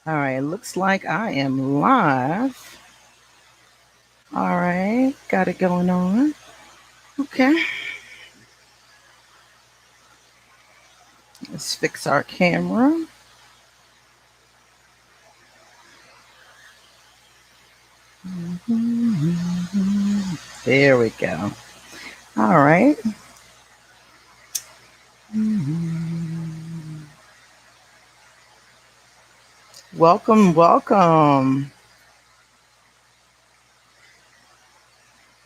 All right, looks like I am live. All right, got it going on. Okay, let's fix our camera. There we go. All right. Welcome, welcome.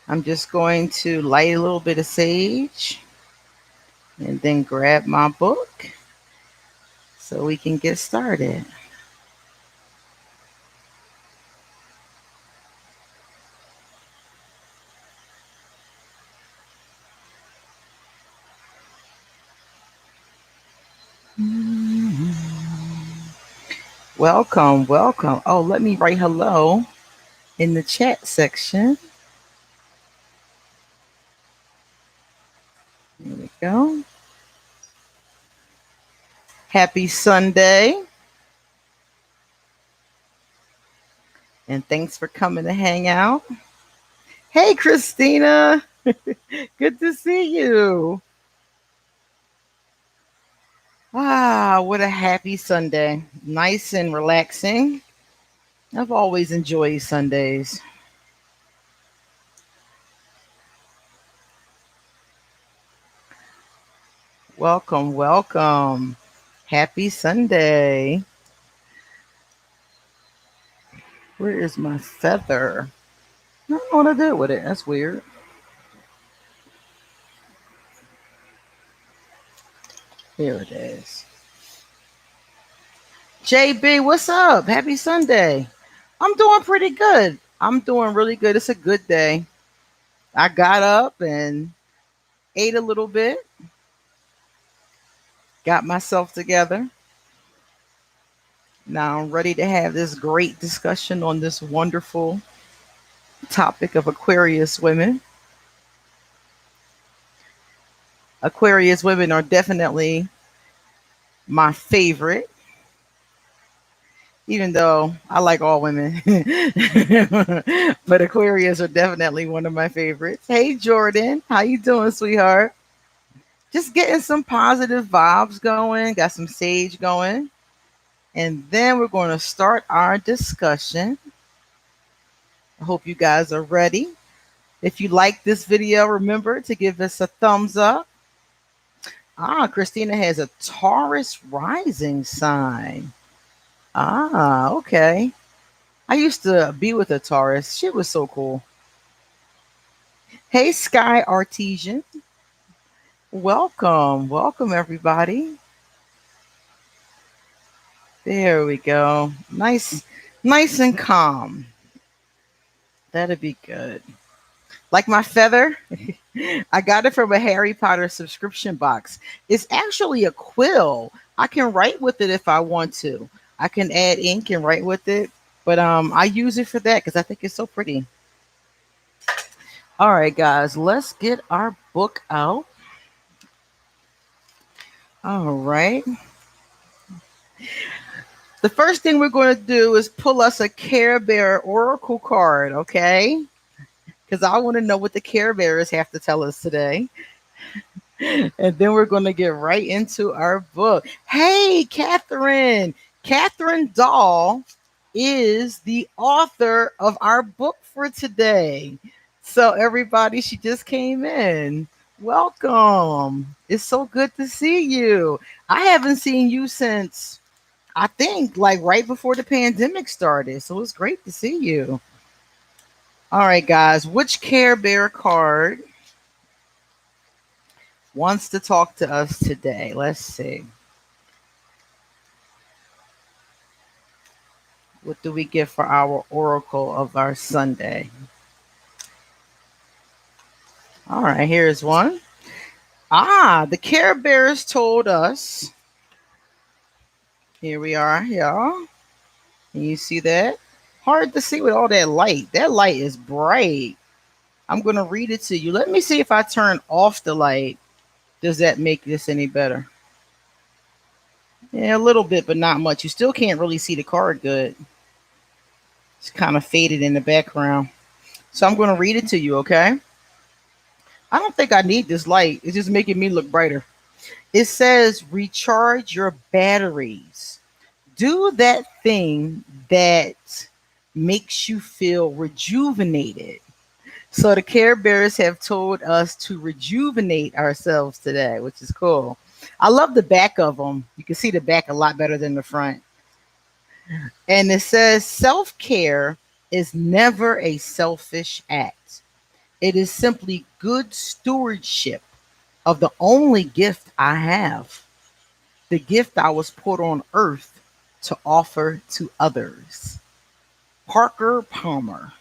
I'm just going to light a little bit of sage and then grab my book so we can get started. Welcome, welcome. Oh, let me write hello in the chat section. There we go. Happy Sunday. And thanks for coming to hang out. Hey, Christina. Good to see you. Ah, what a happy Sunday. Nice and relaxing. I've always enjoyed Sundays. Welcome, welcome. Happy Sunday. Where is my feather? I don't know what to do with it. That's weird. Here it is. JB, what's up? Happy Sunday. I'm doing pretty good. I'm doing really good. It's a good day. I got up and ate a little bit, got myself together. Now I'm ready to have this great discussion on this wonderful topic of Aquarius women. Aquarius women are definitely my favorite, even though I like all women. But Aquarius are definitely one of my favorites. Hey Jordan, how you doing, sweetheart? Just getting some positive vibes going, got some sage going. And then we're going to start our discussion. I hope you guys are ready. If you like this video, remember to give us a thumbs up. Ah, Christina has a Taurus rising sign. Ah, okay. I used to be with a Taurus. She was so cool. Hey, Sky Artesian. Welcome. Welcome, everybody. There we go. Nice and calm. That'd be good. Like my feather, I got it from a Harry Potter subscription box. It's actually a quill. I can write with it if I want to. I can add ink and write with it, but I use it for that because I think it's so pretty. All right, guys, let's get our book out. All right. The first thing we're going to do is pull us a Care Bear Oracle card, okay? Because I want to know what the Care Bears have to tell us today. And then we're going to get right into our book. Hey, Cathrine. Cathrine Dahl is the author of our book for today. So, everybody, she just came in. Welcome. It's so good to see you. I haven't seen you since, I think, like right before the pandemic started. So, it's great to see you. All right, guys, which Care Bear card wants to talk to us today? Let's see. What do we get for our oracle of our Sunday? All right, here's one. Ah, the Care Bears told us. Here we are, y'all. Can you see that? Hard to see with all that light. That light is bright. I'm going to read it to you. Let me see if I turn off the light. Does that make this any better? Yeah, a little bit, but not much. You still can't really see the card good. It's kind of faded in the background. So I'm going to read it to you, okay? I don't think I need this light. It's just making me look brighter. It says, recharge your batteries. Do that thing that makes you feel rejuvenated. So the Care Bears have told us to rejuvenate ourselves today, which is cool. I love the back of them. You can see the back a lot better than the front. And it says self care is never a selfish act, it is simply good stewardship of the only gift I have, the gift I was put on earth to offer to others. Parker Palmer.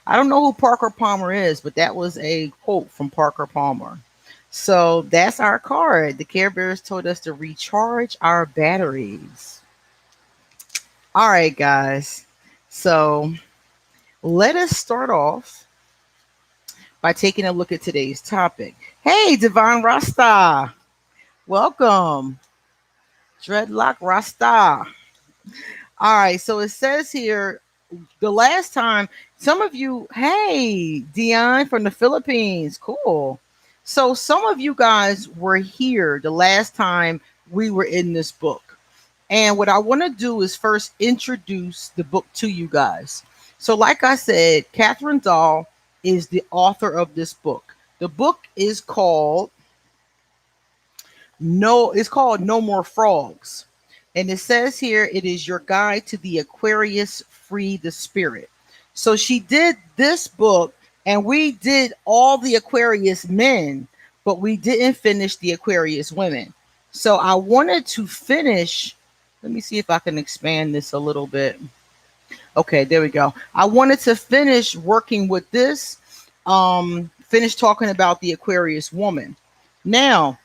I don't know who Parker Palmer is, but that was a quote from Parker Palmer. So that's our card. The Care Bears told us to recharge our batteries. All right, guys. So let us start off by taking a look at today's topic. Hey, Divine Rasta. Welcome. Dreadlock Rasta. All right. So it says here the last time, some of you, hey, Dion from the Philippines. Cool. So some of you guys were here the last time we were in this book. And what I want to do is first introduce the book to you guys. So, like I said, Cathrine Dahl is the author of this book. The book is called No More Frogs. And it says here it is your guide to the Aquarius Free the Spirit. So she did this book and we did all the Aquarius men, but we didn't finish the Aquarius women. So I wanted to finish. Let me see if I can expand this a little bit. Okay, there we go. I wanted to finish working with this, finish talking about the Aquarius woman. Now,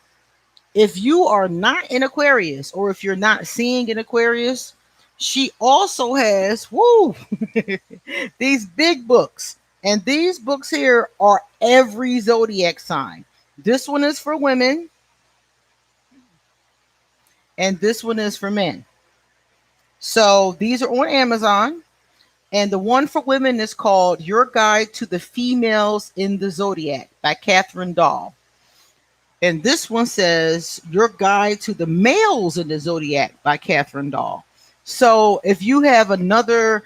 if you are not in Aquarius or if you're not seeing an Aquarius, she also has these big books. And these books here are every zodiac sign. This one is for women and this one is for men. So these are on Amazon. And the one for women is called Your Guide to the Females in the Zodiac by Cathrine Dahl. And this one says Your Guide to the Males in the Zodiac by Cathrine Dahl. So if you have another,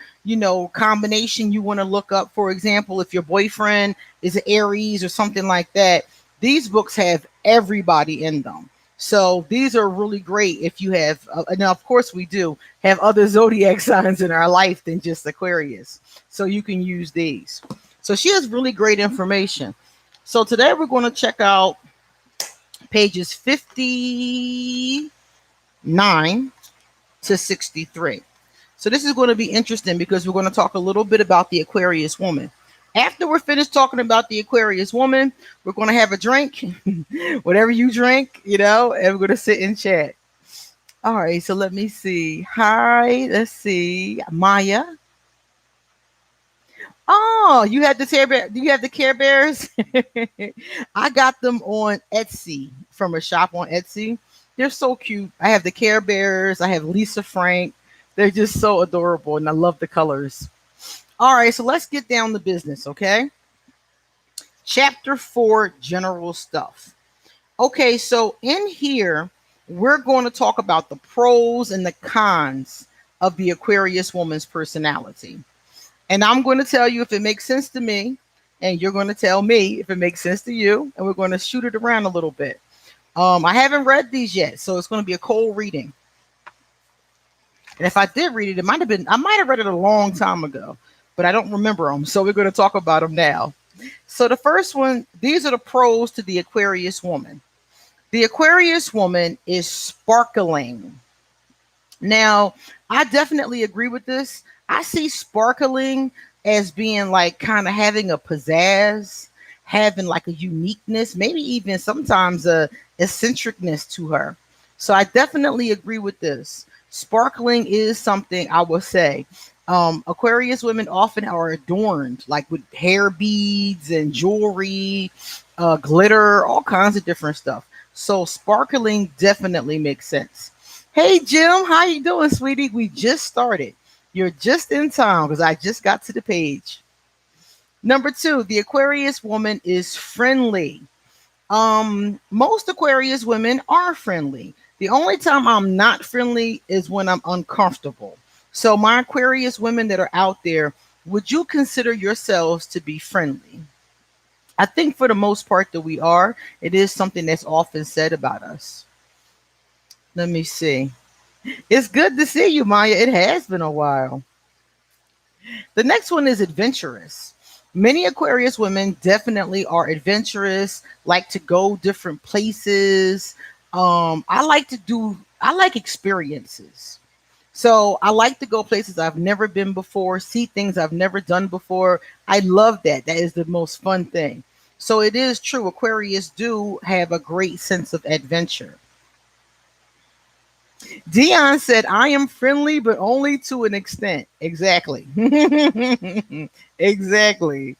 combination you want to look up, for example, if your boyfriend is an Aries or something like that, these books have everybody in them. So these are really great if you have, and of course we do have other zodiac signs in our life than just Aquarius. So you can use these. So she has really great information. So today we're going to check out pages 59 to 63. So this is going to be interesting because we're going to talk a little bit about the Aquarius woman. After we're finished talking about the Aquarius woman, we're going to have a drink, whatever you drink, and we're going to sit and chat. All right, so let me see. Hi, let's see. Maya. Oh, you had the Care Bear. Do you have the Care Bears? I got them on Etsy from a shop on Etsy. They're so cute. I have the Care Bears. I have Lisa Frank. They're just so adorable, and I love the colors. All right, so let's get down to business, okay? Chapter 4, general stuff. Okay, so in here, we're going to talk about the pros and the cons of the Aquarius woman's personality. And I'm going to tell you if it makes sense to me, and you're going to tell me if it makes sense to you, and we're going to shoot it around a little bit. I haven't read these yet, so it's going to be a cold reading. And if I did read it, I might have read it a long time ago, but I don't remember them. So we're going to talk about them now. So the first one, these are the pros to the Aquarius woman. The Aquarius woman is sparkling. Now, I definitely agree with this. I see sparkling as being like kind of having a pizzazz, having like a uniqueness, maybe even sometimes a eccentricness to her. So I definitely agree with this. Sparkling is something I will say. Aquarius women often are adorned like with hair beads and jewelry, glitter, all kinds of different stuff. So sparkling definitely makes sense. Hey Jim, how you doing, sweetie? We just started. You're just in time because I just got to the page. Number two, the Aquarius woman is friendly. Most Aquarius women are friendly. The only time I'm not friendly is when I'm uncomfortable. So my Aquarius women that are out there, would you consider yourselves to be friendly? I think for the most part that we are. It is something that's often said about us. Let me see. It's good to see you, Maya. It has been a while. The next one is adventurous. Many Aquarius women definitely are adventurous, like to go different places. I like experiences. So I like to go places I've never been before, see things I've never done before. I love that. That is the most fun thing. So it is true. Aquarius do have a great sense of adventure. Dion said, I am friendly, but only to an extent. Exactly. Exactly.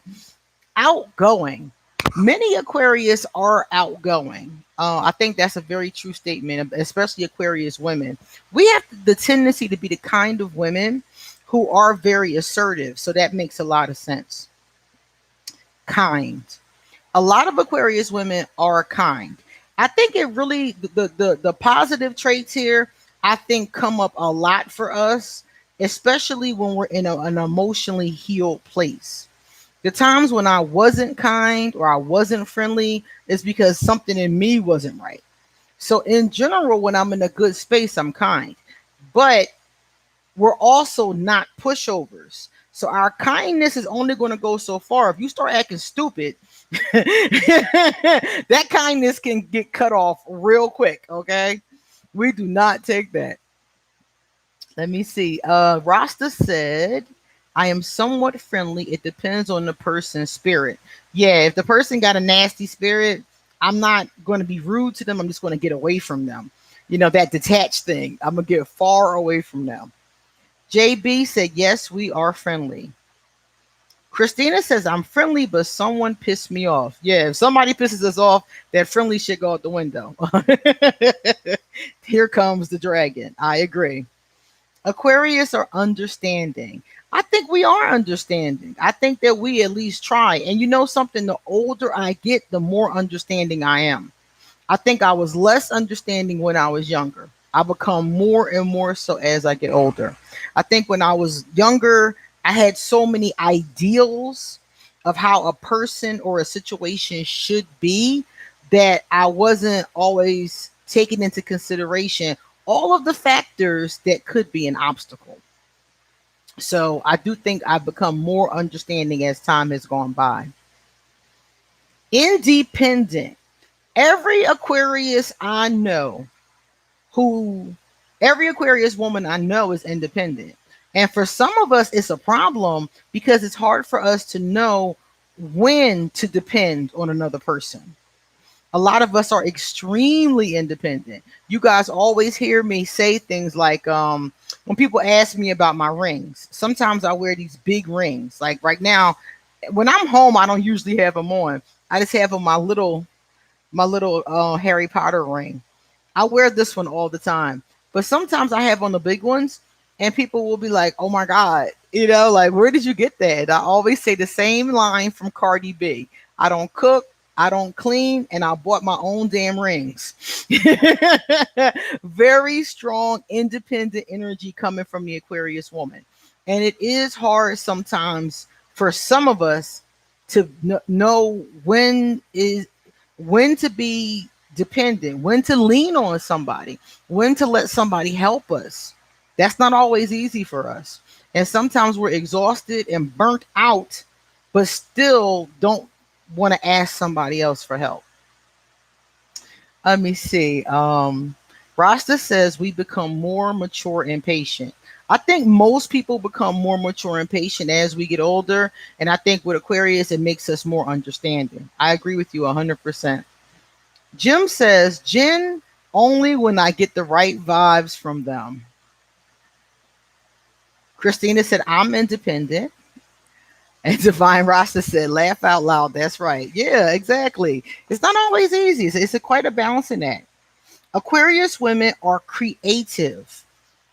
Outgoing. Many Aquarius are outgoing. I think that's a very true statement, especially Aquarius women. We have the tendency to be the kind of women who are very assertive. So that makes a lot of sense. Kind. A lot of Aquarius women are kind. I think it really the positive traits here I think come up a lot for us, especially when we're in an emotionally healed place. The times when I wasn't kind or I wasn't friendly is because something in me wasn't right. So in general, when I'm in a good space, I'm kind. But we're also not pushovers. So our kindness is only going to go so far. If you start acting stupid, that kindness can get cut off real quick. Okay. We do not take that. Let me see. Rasta said, I am somewhat friendly. It depends on the person's spirit. Yeah, if the person got a nasty spirit, I'm not going to be rude to them. I'm just going to get away from them. You know, that detached thing. I'm going to get far away from them. JB said, yes, we are friendly. Christina says, I'm friendly, but someone pissed me off. Yeah, if somebody pisses us off, that friendly shit go out the window. Here comes the dragon. I agree. Aquarius are understanding. I think we are understanding. I think that we at least try. And you know something, the older I get, the more understanding I am. I think I was less understanding when I was younger. I become more and more so as I get older. I think when I was younger, I had so many ideals of how a person or a situation should be that I wasn't always taking into consideration all of the factors that could be an obstacle. So I do think I've become more understanding as time has gone by. Independent. Every Aquarius I know who every Aquarius woman I know is independent. And for some of us, it's a problem because it's hard for us to know when to depend on another person. A lot of us are extremely independent. You guys always hear me say things like, when people ask me about my rings, sometimes I wear these big rings. Like right now, when I'm home, I don't usually have them on. I just have on my little Harry Potter ring. I wear this one all the time. But sometimes I have on the big ones and people will be like, oh my God, like, where did you get that? I always say the same line from Cardi B. I don't cook, I don't clean, and I bought my own damn rings. Very strong, independent energy coming from the Aquarius woman. And it is hard sometimes for some of us to know when to be dependent, when to lean on somebody, when to let somebody help us. That's not always easy for us. And sometimes we're exhausted and burnt out, but still don't want to ask somebody else for help. Let me see. Rasta says we become more mature and patient. I think most people become more mature and patient as we get older. And I think with Aquarius, it makes us more understanding. I agree with you 100%. Jim says, Jen, only when I get the right vibes from them. Christina said, I'm independent. And Divine Rasta said, laugh out loud. That's right. Yeah, exactly. It's not always easy. It's quite a balancing act. Aquarius women are creative.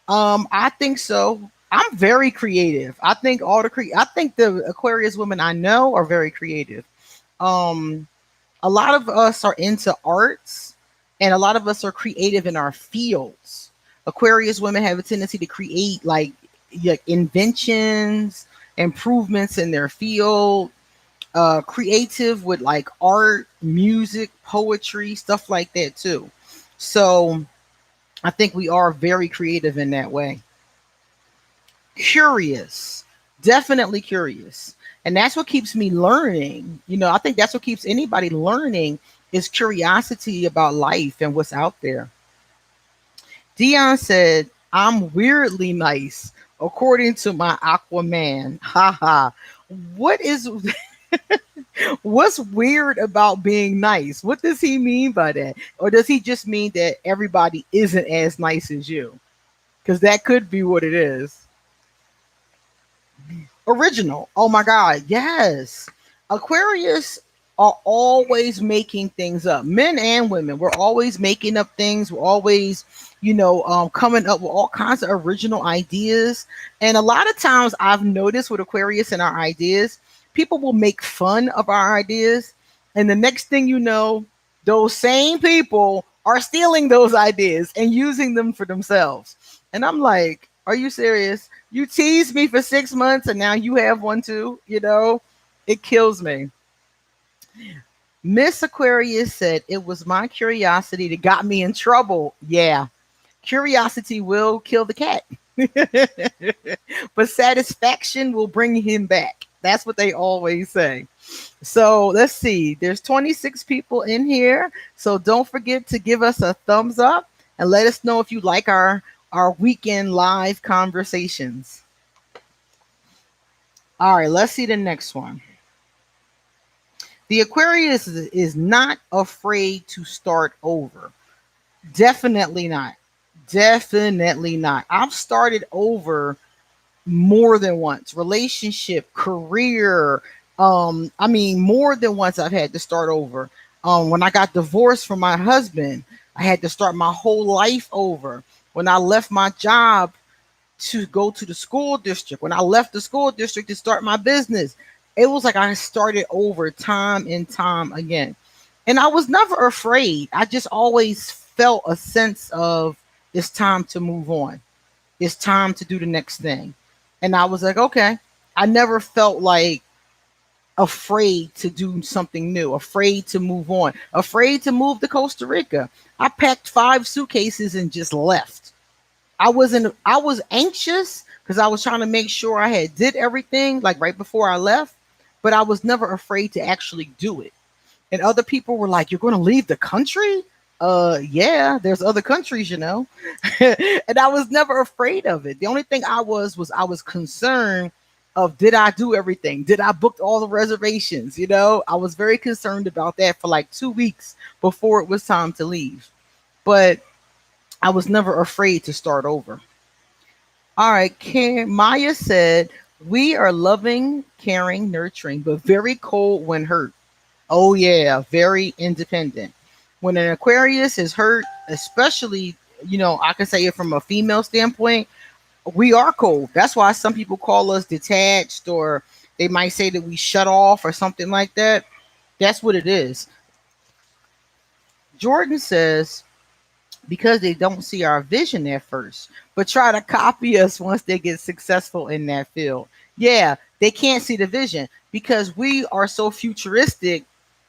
I think so. I'm very creative. I think I think the Aquarius women I know are very creative. Um, a lot of us are into arts, and a lot of us are creative in our fields. Aquarius women have a tendency to create like inventions, improvements in their field, creative with like art, music, poetry, stuff like that too. So I think we are very creative in that way. Curious, definitely curious. And that's what keeps me learning. I think that's what keeps anybody learning is curiosity about life and what's out there. Dion said, I'm weirdly nice, according to my Aquaman. Haha. What is what's weird about being nice? What does he mean by that? Or does he just mean that everybody isn't as nice as you? Because that could be what it is. Original. Oh my God. Yes. Aquarius are always making things up. Men and women. We're always making up things. We're always, coming up with all kinds of original ideas. And a lot of times I've noticed with Aquarius and our ideas, people will make fun of our ideas. And the next thing you know, those same people are stealing those ideas and using them for themselves. And I'm like, are you serious? You teased me for 6 months and now you have one too, It kills me. Miss Aquarius said it was my curiosity that got me in trouble. Yeah, curiosity will kill the cat. But satisfaction will bring him back. That's what they always say. So let's see. There's 26 people in here. So don't forget to give us a thumbs up and let us know if you like our weekend live conversations. All right, let's see the next one. The Aquarius is not afraid to start over. Definitely not. Definitely not. I've started over more than once. Relationship, career. I mean, more than once I've had to start over. When I got divorced from my husband, I had to start my whole life over. When I left my job to go to the school district, when I left the school district to start my business, it was like I started over time and time again. And I was never afraid. I just always felt a sense of it's time to move on. It's time to do the next thing. And I was like, okay. I never felt like afraid to do something new, afraid to move on, afraid to move to Costa Rica. I packed 5 suitcases and just left. I was anxious because I was trying to make sure I had did everything like right before I left, but I was never afraid to actually do it. And other people were like, "You're going to leave the country?" Yeah, there's other countries. And I was never afraid of it. The only thing was I was concerned of did I do everything? Did I book all the reservations? I was very concerned about that for like 2 weeks before it was time to leave. But I was never afraid to start over. All right, Maya said, we are loving, caring, nurturing, but very cold when hurt. Oh, yeah, very independent. When an Aquarius is hurt, especially, I can say it from a female standpoint, we are cold. That's why some people call us detached, or they might say that we shut off or something like that. That's what it is. Jordan says, because they don't see our vision at first, but try to copy us once they get successful in that field. Yeah, they can't see the vision because we are so futuristic,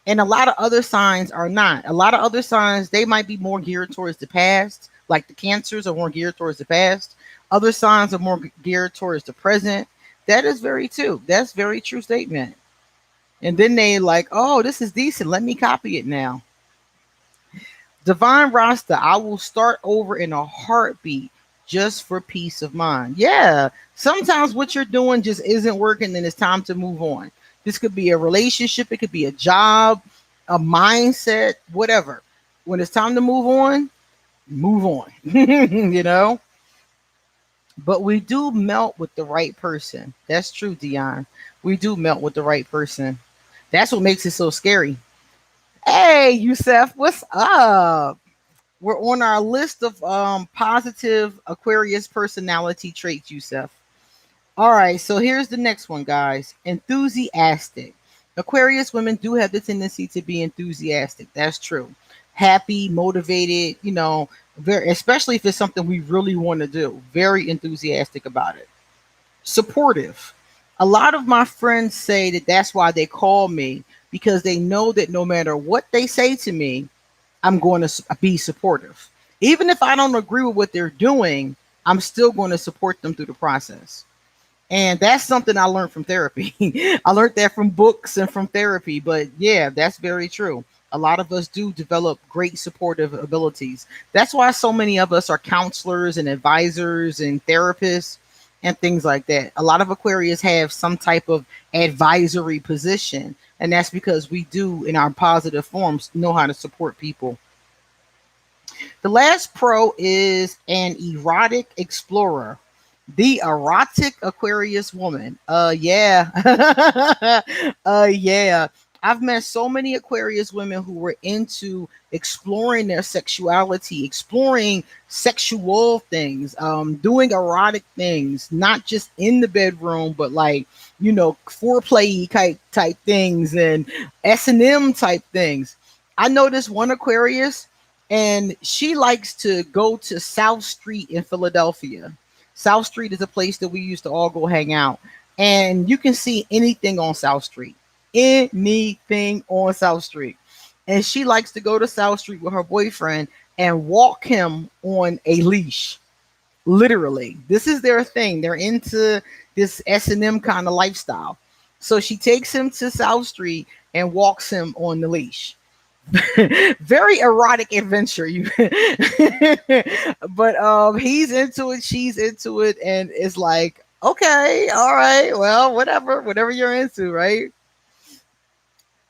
and a lot of other signs are not. A lot of other signs, they might be more geared towards the past, like the Cancers are more geared towards the past. Other signs are more geared towards the present. That is very true. That's very true statement. And then they like, oh, this is decent. Let me copy it now. Divine Rasta, I will start over in a heartbeat just for peace of mind. Yeah, sometimes what you're doing just isn't working, and it's time to move on. This could be a relationship, it could be a job, a mindset, whatever. When it's time to move on, move on. But we do melt with the right person. That's true, Dion. We do melt with the right person. That's what makes it so scary. Hey, Yusef, what's up? We're on our list of positive Aquarius personality traits, Yusef. All right, so here's the next one, guys. Enthusiastic. Aquarius women do have the tendency to be enthusiastic. That's true. Happy, motivated, very, especially if it's something we really want to do. Very enthusiastic about it. Supportive. A lot of my friends say that that's why they call me, because they know that no matter what they say to me, I'm going to be supportive. Even if I don't agree with what they're doing, I'm still going to support them through the process. And that's something I learned from therapy. I learned that from books and from therapy. But yeah, that's very true. A lot of us do develop great supportive abilities. That's why so many of us are counselors and advisors and therapists and things like that. A lot of Aquarius have some type of advisory position. And that's because we do, in our positive forms, know how to support people. The last pro is an erotic explorer. The erotic Aquarius woman. Yeah. Yeah. I've met so many Aquarius women who were into exploring their sexuality, exploring sexual things, doing erotic things, not just in the bedroom, but like, foreplay type things and S&M type things. I know this one Aquarius, and she likes to go to South Street in Philadelphia. South Street is a place that we used to all go hang out. And you can see anything on South Street. Anything on South Street. And she likes to go to South Street with her boyfriend and walk him on a leash. Literally. This is their thing. They're into this S&M kind of lifestyle. So she takes him to South Street and walks him on the leash. Very erotic adventure. But he's into it, she's into it, and it's like, okay, all right, well, whatever you're into, right?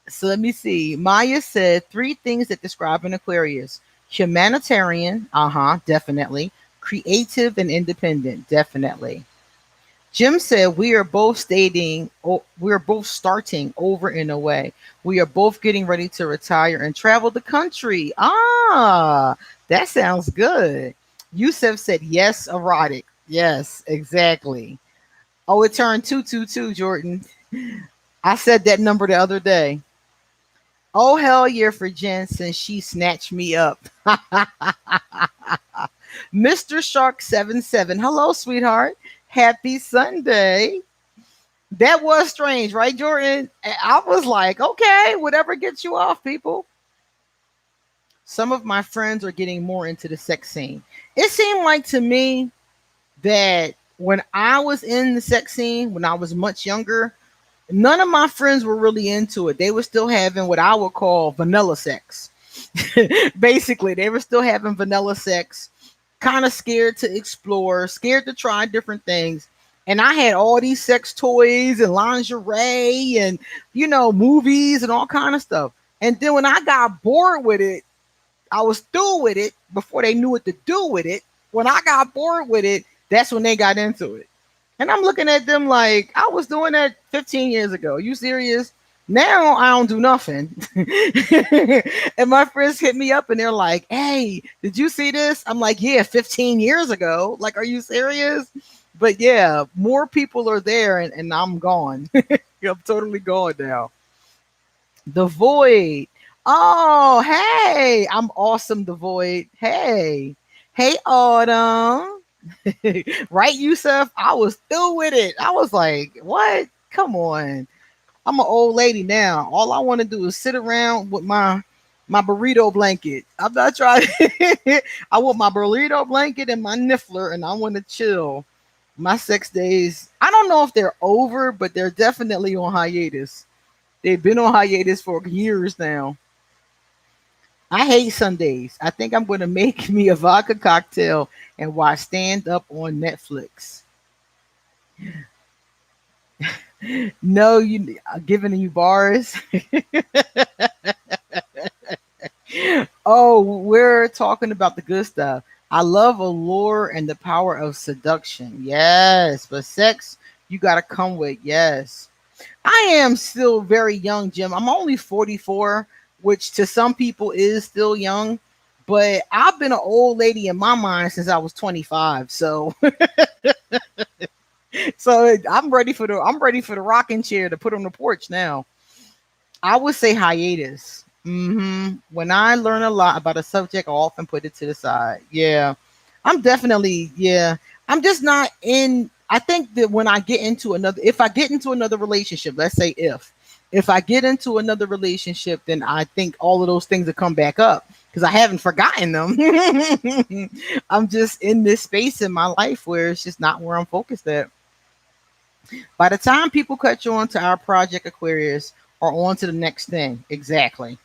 So let me see. Maya said three things that describe an Aquarius: humanitarian, definitely; creative and independent, definitely. Jim said we are both starting over in a way. We are both getting ready to retire and travel the country. Ah, that sounds good. Yusef said yes, erotic. Yes, exactly. Oh, it turned 222, Jordan. I said that number the other day. Oh, hell yeah for Jen, since she snatched me up. Mr. Shark 77. Hello, sweetheart. Happy Sunday. That was strange, right, Jordan? I was like, okay, whatever gets you off, people. Some of my friends are getting more into the sex scene. It seemed like to me that when I was in the sex scene, when I was much younger, none of my friends were really into it. They were still having what I would call vanilla sex. Basically, they were still having vanilla sex, kind of scared to explore, scared to try different things. And I had all these sex toys and lingerie and, movies and all kind of stuff. And then when I got bored with it, I was through with it before they knew what to do with it. When I got bored with it, that's when they got into it. And I'm looking at them like, I was doing that 15 years ago. You serious? Now I don't do nothing. And my friends hit me up and they're like, hey, did you see this? I'm like, yeah, 15 years ago. Like, are you serious? But yeah, more people are there and I'm gone. I'm totally gone now. The Void. Oh, hey, I'm awesome, The Void. Hey, hey, Autumn. Right, Yusuf? I was through with it. I was like, what? Come on. I'm an old lady now. All I want to do is sit around with my burrito blanket. I'm not trying. I want my burrito blanket and my niffler, and I want to chill. My sex days, I don't know if they're over, but they're definitely on hiatus. They've been on hiatus for years now. I hate Sundays. I think I'm going to make me a vodka cocktail and watch stand up on Netflix. No, you giving you bars. Oh, we're talking about the good stuff. I love allure and the power of seduction. Yes, but sex you got to come with. Yes. I am still very young, Jim. I'm only 44, which to some people is still young, But I've been an old lady in my mind since I was 25. So I'm ready for the rocking chair to put on the porch now. I would say hiatus. When I learn a lot about a subject, I often put it to the side. Yeah. Yeah. I'm just not in. I think that when I get into another, if I get into another relationship, let's say if I get into another relationship, then I think all of those things will come back up because I haven't forgotten them. I'm just in this space in my life where it's just not where I'm focused at. By the time people cut you on to our project Aquarius or on to the next thing, exactly.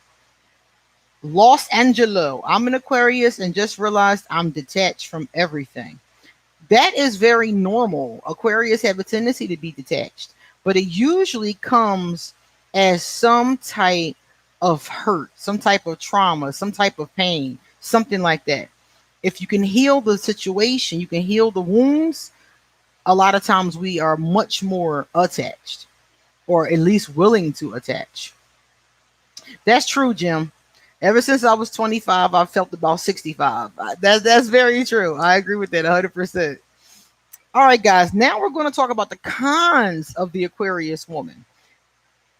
Los Angelo, I'm an Aquarius and just realized I'm detached from everything. That is very normal. Aquarius have a tendency to be detached, but it usually comes as some type of hurt, some type of trauma, some type of pain, something like that. If you can heal the situation, you can heal the wounds. A lot of times we are much more attached, or at least willing to attach. That's true, Jim. Ever since I was 25, I've felt about 65. That's very true. I agree with that 100%. All right, guys. Now we're going to talk about the cons of the Aquarius woman.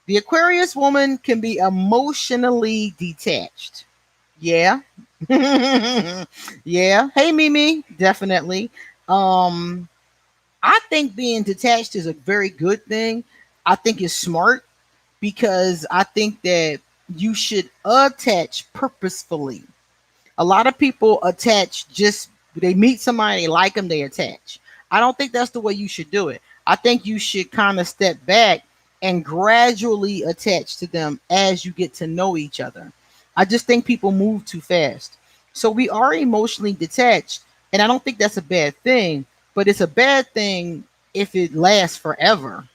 The Aquarius woman can be emotionally detached. Yeah. Yeah. Hey, Mimi. Definitely. Um, I think being detached is a very good thing. I think it's smart because I think that you should attach purposefully. A lot of people attach just they meet somebody, they like them, they attach. I don't think that's the way you should do it. I think you should kind of step back and gradually attach to them as you get to know each other. I just think people move too fast. So we are emotionally detached, and I don't think that's a bad thing, but it's a bad thing if it lasts forever.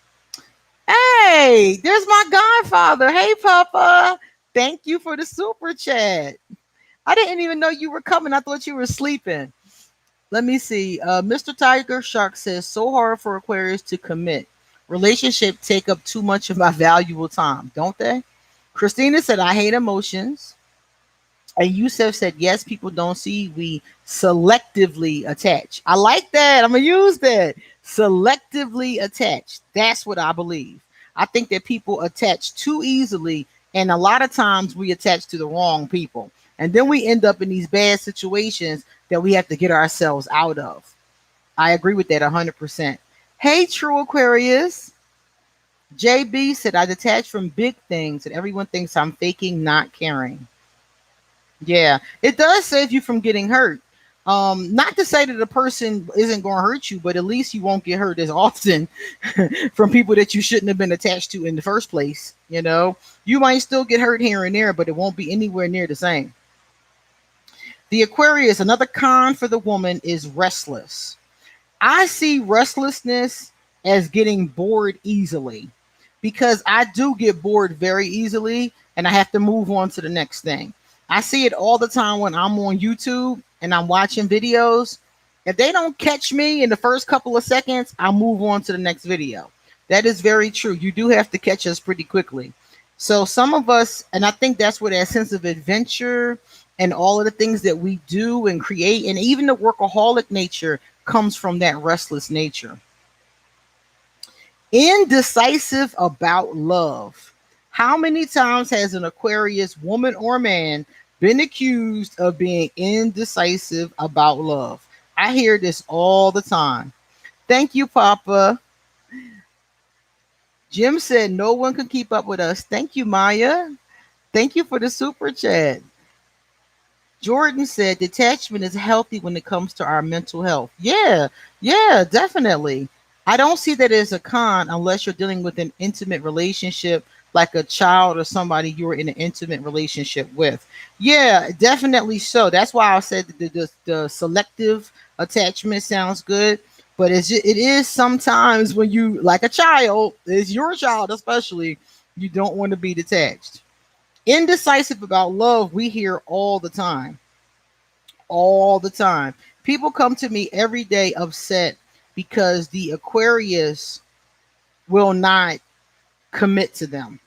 Hey, there's my godfather. Hey, Papa. Thank you for the super chat. I didn't even know you were coming. I thought you were sleeping. Let me see. Mr. Tiger Shark says, so hard for Aquarius to commit. Relationship take up too much of my valuable time, don't they? Christina said, I hate emotions. And Yusef said, yes, people don't see. We selectively attach. I like that. I'm going to use that. Selectively attached. That's what I believe. I think that people attach too easily. And a lot of times we attach to the wrong people. And then we end up in these bad situations that we have to get ourselves out of. I agree with that 100%. Hey, True Aquarius. JB said, I detach from big things and everyone thinks I'm faking, not caring. Yeah, it does save you from getting hurt. Not to say that the person isn't going to hurt you, but at least you won't get hurt as often from people that you shouldn't have been attached to in the first place. You know, you might still get hurt here and there, but it won't be anywhere near the same. The Aquarius, another con for the woman is restless. I see restlessness as getting bored easily because I do get bored very easily and I have to move on to the next thing. I see it all the time when I'm on YouTube and I'm watching videos. If they don't catch me in the first couple of seconds, I'll move on to the next video. That is very true. You do have to catch us pretty quickly. So some of us, and I think that's where that sense of adventure and all of the things that we do and create, and even the workaholic nature comes from that restless nature. Indecisive about love. How many times has an Aquarius woman or man been accused of being indecisive about love? I hear this all the time. Thank you, Papa. Jim said no one can keep up with us. Thank you, Maya. Thank you for the super chat. Jordan said detachment is healthy when it comes to our mental health. Yeah, definitely. I don't see that as a con unless you're dealing with an intimate relationship like a child or somebody you're in an intimate relationship with. Yeah, definitely so. That's why I said the selective attachment sounds good. But it is sometimes when you, like a child, is your child especially, you don't want to be detached. Indecisive about love, we hear all the time. All the time. People come to me every day upset because the Aquarius will not commit to them.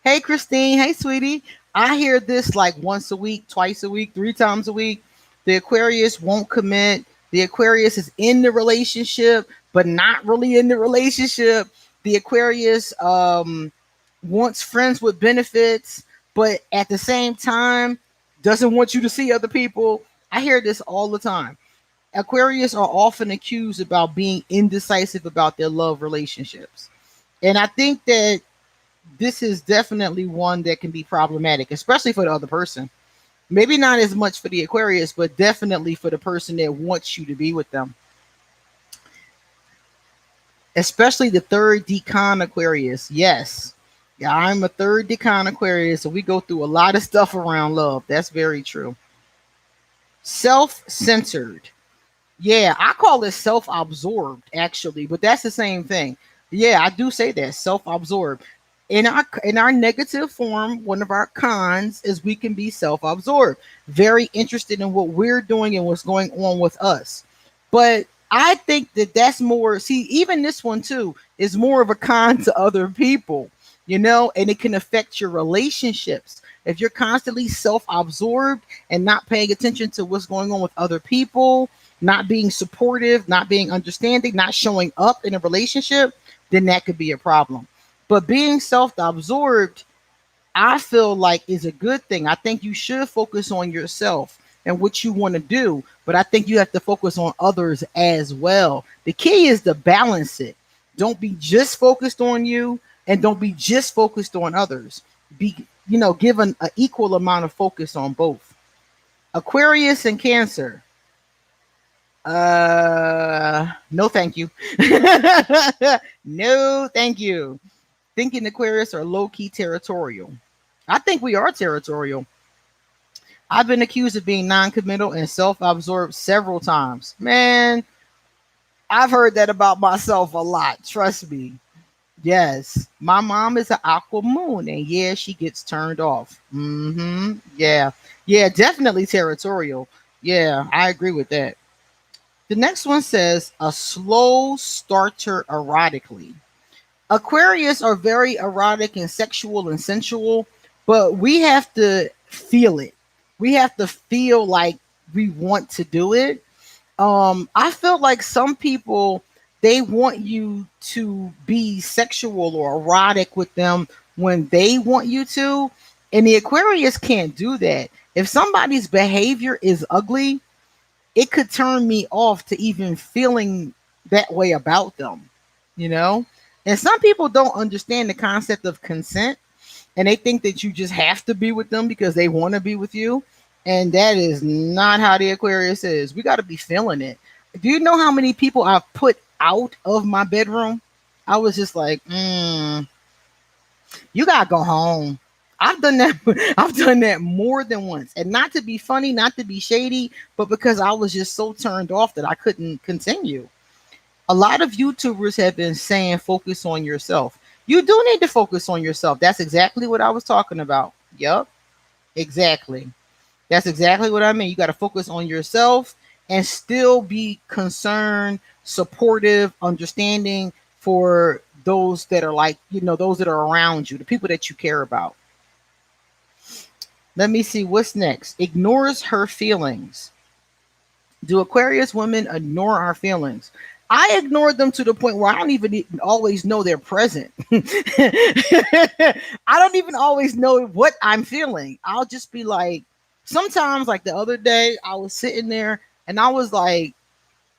Hey, Christine. Hey, sweetie. I hear this like once a week, twice a week, three times a week. The Aquarius won't commit. The Aquarius is in the relationship, but not really in the relationship. The Aquarius wants friends with benefits, but at the same time doesn't want you to see other people. I hear this all the time. Aquarius are often accused about being indecisive about their love relationships. And I think that this is definitely one that can be problematic, especially for the other person. Maybe not as much for the Aquarius, but definitely for the person that wants you to be with them. Especially the third decan Aquarius. Yes. Yeah, I'm a third decan Aquarius, so we go through a lot of stuff around love. That's very true. Self-centered. Yeah, I call it self-absorbed actually, but that's the same thing. Yeah, I do say that self-absorbed. In our negative form, one of our cons is we can be self-absorbed, very interested in what we're doing and what's going on with us. But I think that that's more. See, even this one too is more of a con to other people, and it can affect your relationships if you're constantly self-absorbed and not paying attention to what's going on with other people, not being supportive, not being understanding, not showing up in a relationship, then that could be a problem. But being self-absorbed, I feel like is a good thing. I think you should focus on yourself and what you want to do, but I think you have to focus on others as well. The key is to balance it. Don't be just focused on you and don't be just focused on others. Be, given an equal amount of focus on both. Aquarius and Cancer. No, thank you. No, thank you. Thinking Aquarius are low key territorial. I think we are territorial. I've been accused of being non-committal and self-absorbed several times. Man, I've heard that about myself a lot. Trust me. Yes, my mom is an aqua moon, and yeah, she gets turned off. Yeah, yeah, definitely territorial. Yeah, I agree with that. The next one says a slow starter erotically. Aquarius are very erotic and sexual and sensual, but we have to feel it. We have to feel like we want to do it. I feel like some people, they want you to be sexual or erotic with them when they want you to, and the Aquarius can't do that. If somebody's behavior is ugly, it could turn me off to even feeling that way about them, you know? And some people don't understand the concept of consent, and they think that you just have to be with them because they want to be with you. And that is not how the Aquarius is. We got to be feeling it. Do you know how many people I've put out of my bedroom? I was just like, you gotta go home. I've done that. I've done that more than once, and not to be funny, not to be shady, but because I was just so turned off that I couldn't continue. A lot of YouTubers have been saying focus on yourself. You do need to focus on yourself. That's exactly what I was talking about. Yep, exactly. That's exactly what I mean. You got to focus on yourself and still be concerned, supportive, understanding for those that are like, those that are around you, the people that you care about. Let me see what's next. Ignores her feelings. Do Aquarius women ignore our feelings? I ignore them to the point where I don't even always know they're present. I don't even always know what I'm feeling. I'll just be like, sometimes, like the other day, I was sitting there and I was like,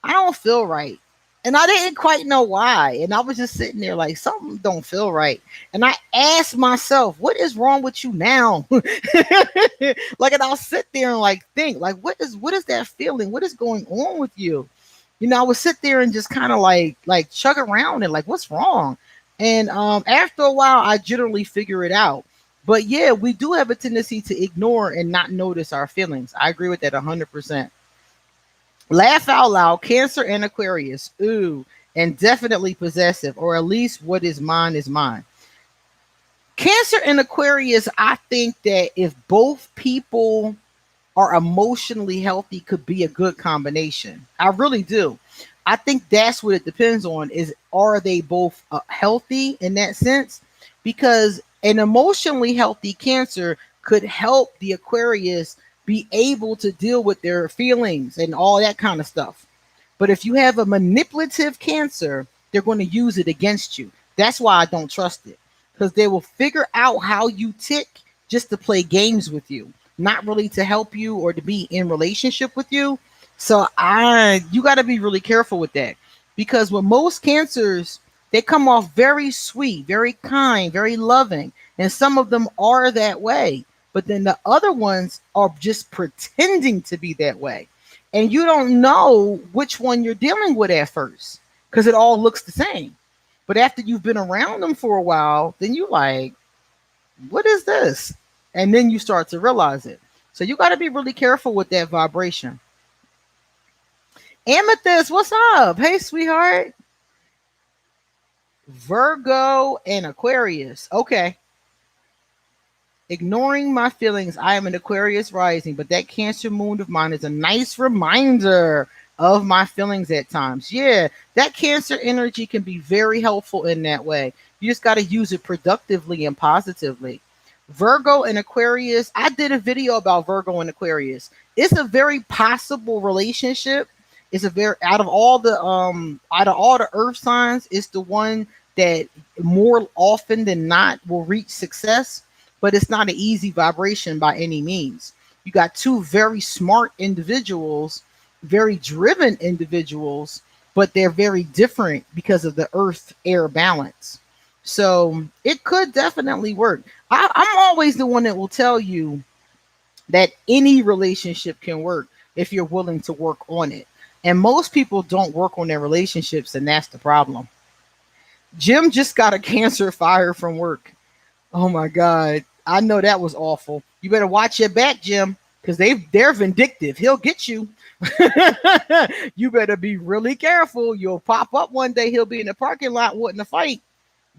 I don't feel right. And I didn't quite know why. And I was just sitting there like, something don't feel right. And I asked myself, what is wrong with you now? Like, and I'll sit there and like think, like, what is that feeling? What is going on with you? I would sit there and just kind of like chug around and like, what's wrong? And after a while, I generally figure it out. But yeah, we do have a tendency to ignore and not notice our feelings. I agree with that 100%. Laugh out loud, Cancer and Aquarius. Ooh, and definitely possessive, or at least what is mine is mine. Cancer and Aquarius, I think that if both people are emotionally healthy, could be a good combination. I really do. I think that's what it depends on is, are they both healthy in that sense? Because an emotionally healthy Cancer could help the Aquarius be able to deal with their feelings and all that kind of stuff. But if you have a manipulative Cancer, they're going to use it against you. That's why I don't trust it, because they will figure out how you tick just to play games with you, not really to help you or to be in relationship with you. So you got to be really careful with that, because with most Cancers, they come off very sweet, very kind, very loving, and some of them are that way. But then the other ones are just pretending to be that way, and you don't know which one you're dealing with at first because it all looks the same. But after you've been around them for a while, then you like, what is this? And then you start to realize it. So you got to be really careful with that vibration. Amethyst, what's up? Hey, sweetheart. Virgo and Aquarius. Okay. Ignoring my feelings. I am an Aquarius rising, but that Cancer moon of mine is a nice reminder of my feelings at times. Yeah, that Cancer energy can be very helpful in that way. You just got to use it productively and positively. Virgo and Aquarius. I did a video about Virgo and Aquarius. It's a very possible relationship. It's a very out of all the earth signs, it's the one that more often than not will reach success, but it's not an easy vibration by any means. You got two very smart individuals, very driven individuals, but they're very different because of the earth air balance. So it could definitely work. I'm always the one that will tell you that any relationship can work if you're willing to work on it. And most people don't work on their relationships, and that's the problem. Jim just got a Cancer fire from work. Oh my God. I know that was awful. You better watch your back, Jim, because they're vindictive. He'll get you. You better be really careful. You'll pop up one day. He'll be in the parking lot wanting to fight.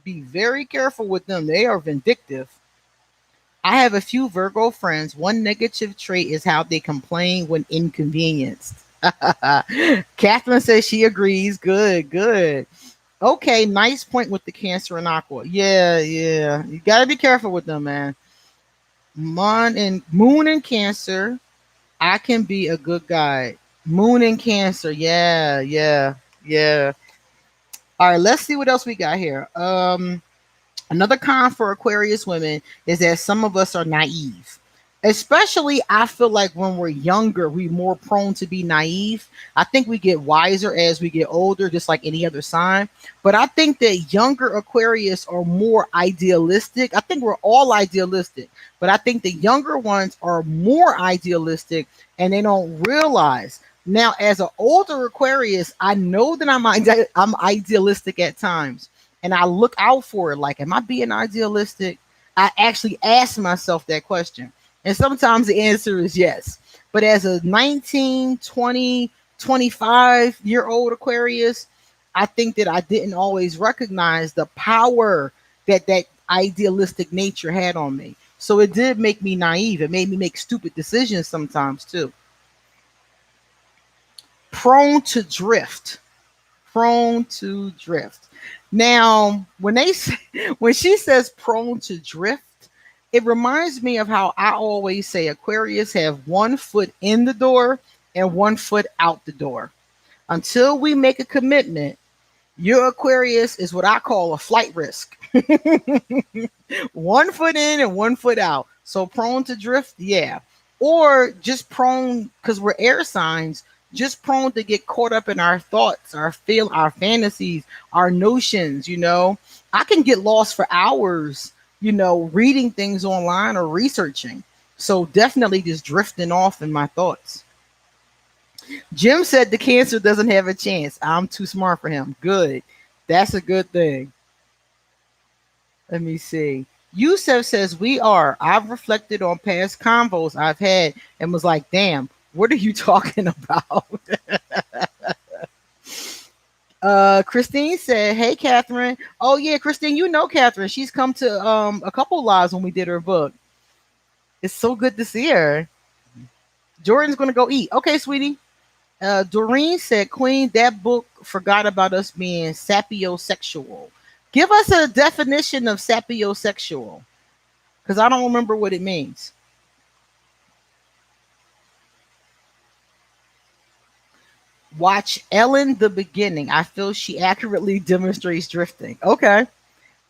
Be very careful with them. They are vindictive. I have a few Virgo friends. One negative trait is how they complain when inconvenienced. Cathrine says she agrees. Good, good. Okay, nice point with the Cancer and Aqua. Yeah. You gotta be careful with them, man. Moon and Cancer. I can be a good guy. Moon and Cancer. Yeah. All right, let's see what else we got here. Another con for Aquarius women is that some of us are naive. Especially, I feel like when we're younger, we're more prone to be naive. I think we get wiser as we get older, just like any other sign. But I think that younger Aquarius are more idealistic. I think we're all idealistic, but I think the younger ones are more idealistic and they don't realize. Now, as an older Aquarius, I know that I'm idealistic at times, and I look out for it. Like, am I being idealistic? I actually ask myself that question. And sometimes the answer is yes. But as a 19, 20, 25-year-old Aquarius, I think that I didn't always recognize the power that idealistic nature had on me. So it did make me naive. It made me make stupid decisions sometimes too. Prone to drift. Now, when she says prone to drift, it reminds me of how I always say Aquarius have one foot in the door and one foot out the door. Until we make a commitment, your Aquarius is what I call a flight risk. One foot in and one foot out. So prone to drift, yeah. Or just prone, because we're air signs, just prone to get caught up in our thoughts, our fantasies, our notions, I can get lost for hours, reading things online or researching. So definitely just drifting off in my thoughts. Jim said the Cancer doesn't have a chance. I'm too smart for him. Good. That's a good thing. Let me see. Yusef says we are. I've reflected on past convos I've had and was like, damn, what are you talking about? Christine said, hey, Cathrine. Oh, yeah, Christine, Cathrine. She's come to a couple lives when we did her book. It's so good to see her. Jordan's going to go eat. Okay, sweetie. Doreen said, Queen, that book forgot about us being sapiosexual. Give us a definition of sapiosexual, because I don't remember what it means. Watch Ellen the beginning. I feel she accurately demonstrates drifting. Okay.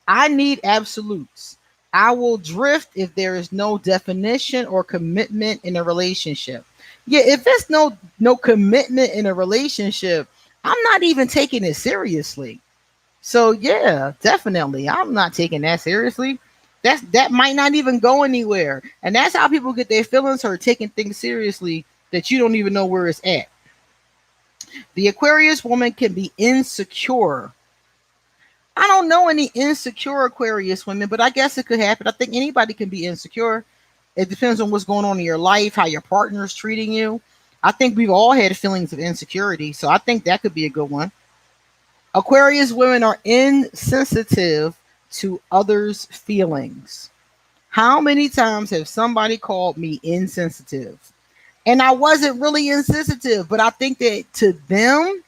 I need absolutes. I will drift if there is no definition or commitment in a relationship. Yeah, if there's no commitment in a relationship, I'm not even taking it seriously. So yeah, definitely. I'm not taking that seriously. That might not even go anywhere. And that's how people get their feelings hurt, taking things seriously that you don't even know where it's at. The Aquarius woman can be insecure. I don't know any insecure Aquarius women, but I guess it could happen. I think anybody can be insecure. It depends on what's going on in your life, how your partner is treating you. I think we've all had feelings of insecurity, so I think that could be a good one. Aquarius women are insensitive to others' feelings. How many times have somebody called me insensitive? And I wasn't really insensitive, but I think that to them,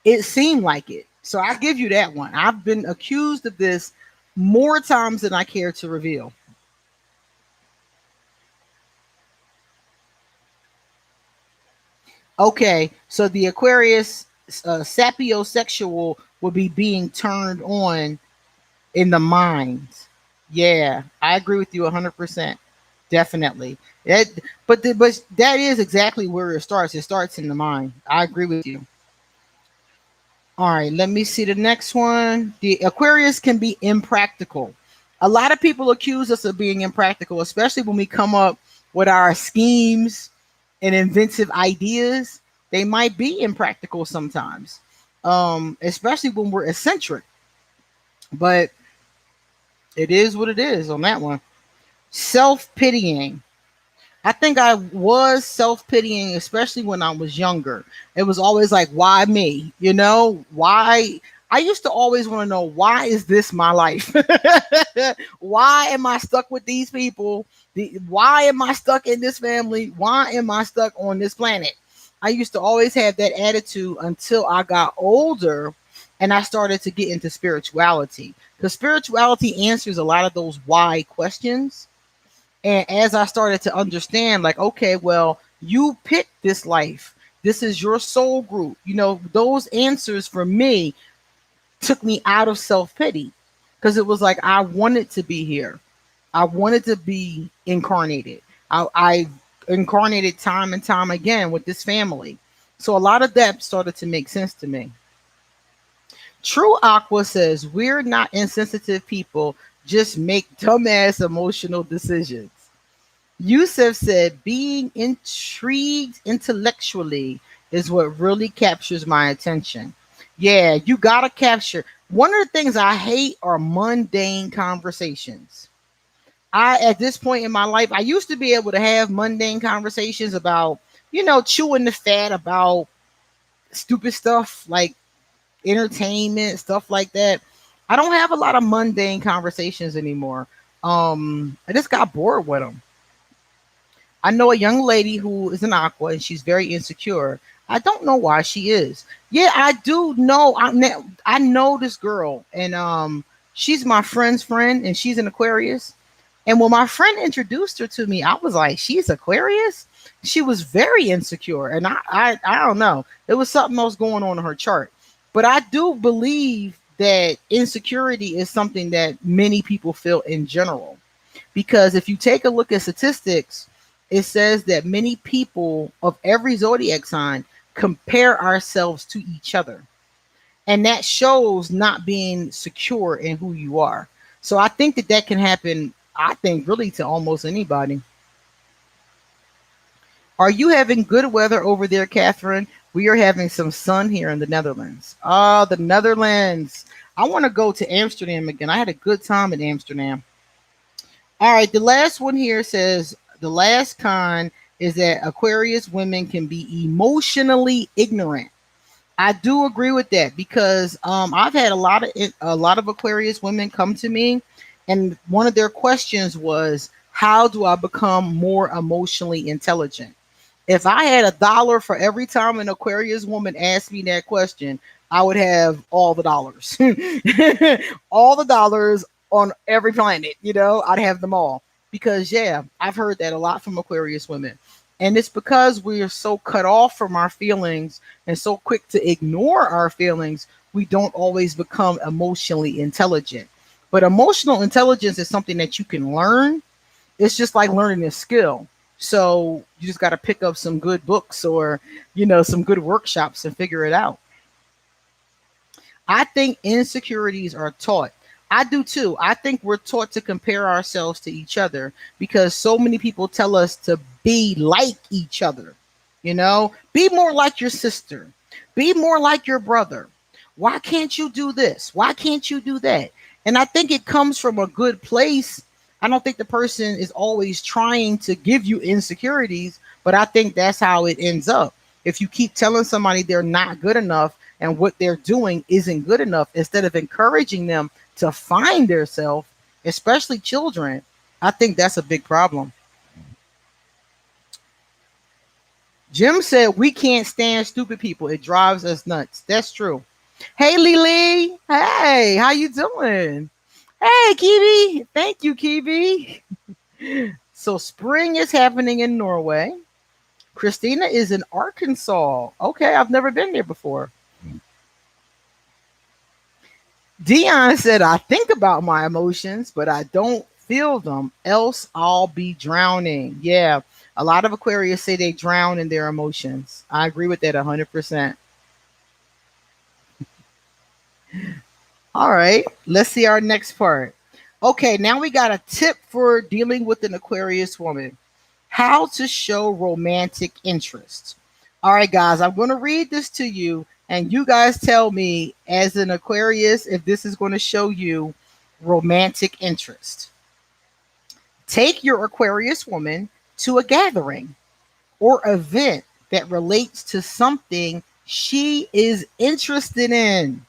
it seemed like it. So I give you that one. I've been accused of this more times than I care to reveal. Okay, so the Aquarius sapiosexual will be being turned on in the mind. Yeah, I agree with you 100%. Definitely. That, but that is exactly where it starts. It starts in the mind. I agree with you. All right, let me see the next one. The Aquarius can be impractical. A lot of people accuse us of being impractical, especially when we come up with our schemes and inventive ideas. They might be impractical sometimes, especially when we're eccentric. But it is what it is on that one. Self pitying. I think I was self pitying, especially when I was younger. It was always like, why me? You know, why? I used to always want to know, why is this my life? Why am I stuck with these people? Why am I stuck in this family? Why am I stuck on this planet? I used to always have that attitude until I got older and I started to get into spirituality. Because spirituality answers a lot of those why questions, and as I started to understand, like, okay, well, you picked this life. This is your soul group. You know, those answers for me took me out of self pity because it was like I wanted to be here. I wanted to be incarnated. I incarnated time and time again with this family. So a lot of that started to make sense to me. True Aqua says, we're not insensitive people, just make dumbass emotional decisions. Yusuf said, being intrigued intellectually is what really captures my attention. Yeah, you gotta capture. One of the things I hate are mundane conversations. At this point in my life, I used to be able to have mundane conversations about, chewing the fat about stupid stuff like entertainment, stuff like that. I don't have a lot of mundane conversations anymore. I just got bored with them. I know a young lady who is an aqua and she's very insecure. I don't know why she is. Yeah, I do know. I know this girl, and she's my friend's friend, and she's an Aquarius. And when my friend introduced her to me, I was like, "She's Aquarius." She was very insecure, and I don't know. It was something else going on in her chart. But I do believe that insecurity is something that many people feel in general. Because if you take a look at statistics, it says that many people of every zodiac sign compare ourselves to each other. And that shows not being secure in who you are. So I think that can happen, I think, really to almost anybody. Are you having good weather over there, Catherine? We are having some sun here in the Netherlands. Ah, the Netherlands. I want to go to Amsterdam again. I had a good time in Amsterdam. All right, the last one here says the last con is that Aquarius women can be emotionally ignorant. I do agree with that because I've had a lot of Aquarius women come to me, and one of their questions was, "How do I become more emotionally intelligent?" If I had $1 for every time an Aquarius woman asked me that question, I would have all the dollars, all the dollars on every planet. I'd have them all because yeah, I've heard that a lot from Aquarius women. And it's because we are so cut off from our feelings and so quick to ignore our feelings, we don't always become emotionally intelligent. But emotional intelligence is something that you can learn. It's just like learning a skill. So you just got to pick up some good books or, some good workshops and figure it out. I think insecurities are taught. I do too. I think we're taught to compare ourselves to each other because so many people tell us to be like each other. Be more like your sister, be more like your brother. Why can't you do this? Why can't you do that? And I think it comes from a good place. I don't think the person is always trying to give you insecurities, but I think that's how it ends up. If you keep telling somebody they're not good enough and what they're doing isn't good enough, instead of encouraging them to find their self, especially children, I think that's a big problem. Jim said we can't stand stupid people. It drives us nuts. That's true. Hey Lily. Hey, how you doing? Hey Kiwi. Thank you, Kiwi. So spring is happening in Norway. Christina is in Arkansas. Okay, I've never been there before. Dion said, I think about my emotions, but I don't feel them, else I'll be drowning. Yeah, a lot of Aquarius say they drown in their emotions. I agree with that 100%. All right, let's see our next part. Okay, now we got a tip for dealing with an Aquarius woman. How to show romantic interest. All right, guys, I'm going to read this to you, and you guys tell me, as an Aquarius, if this is going to show you romantic interest. Take your Aquarius woman to a gathering or event that relates to something she is interested in.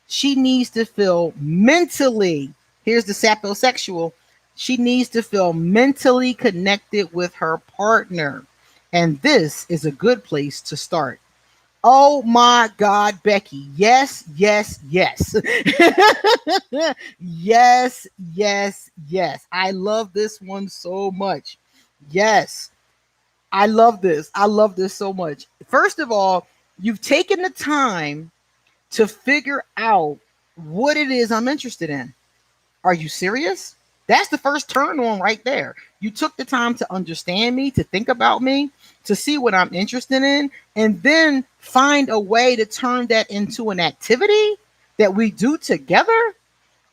She needs to feel mentally, here's the sapiosexual, she needs to feel mentally connected with her partner. And this is a good place to start. Oh my God, Becky. Yes, yes, yes. Yes, yes, yes. I love this one so much. Yes, I love this. I love this so much. First of all, you've taken the time to figure out what it is I'm interested in. Are you serious? That's the first turn on right there. You took the time to understand me, to think about me, to see what I'm interested in, and then find a way to turn that into an activity that we do together.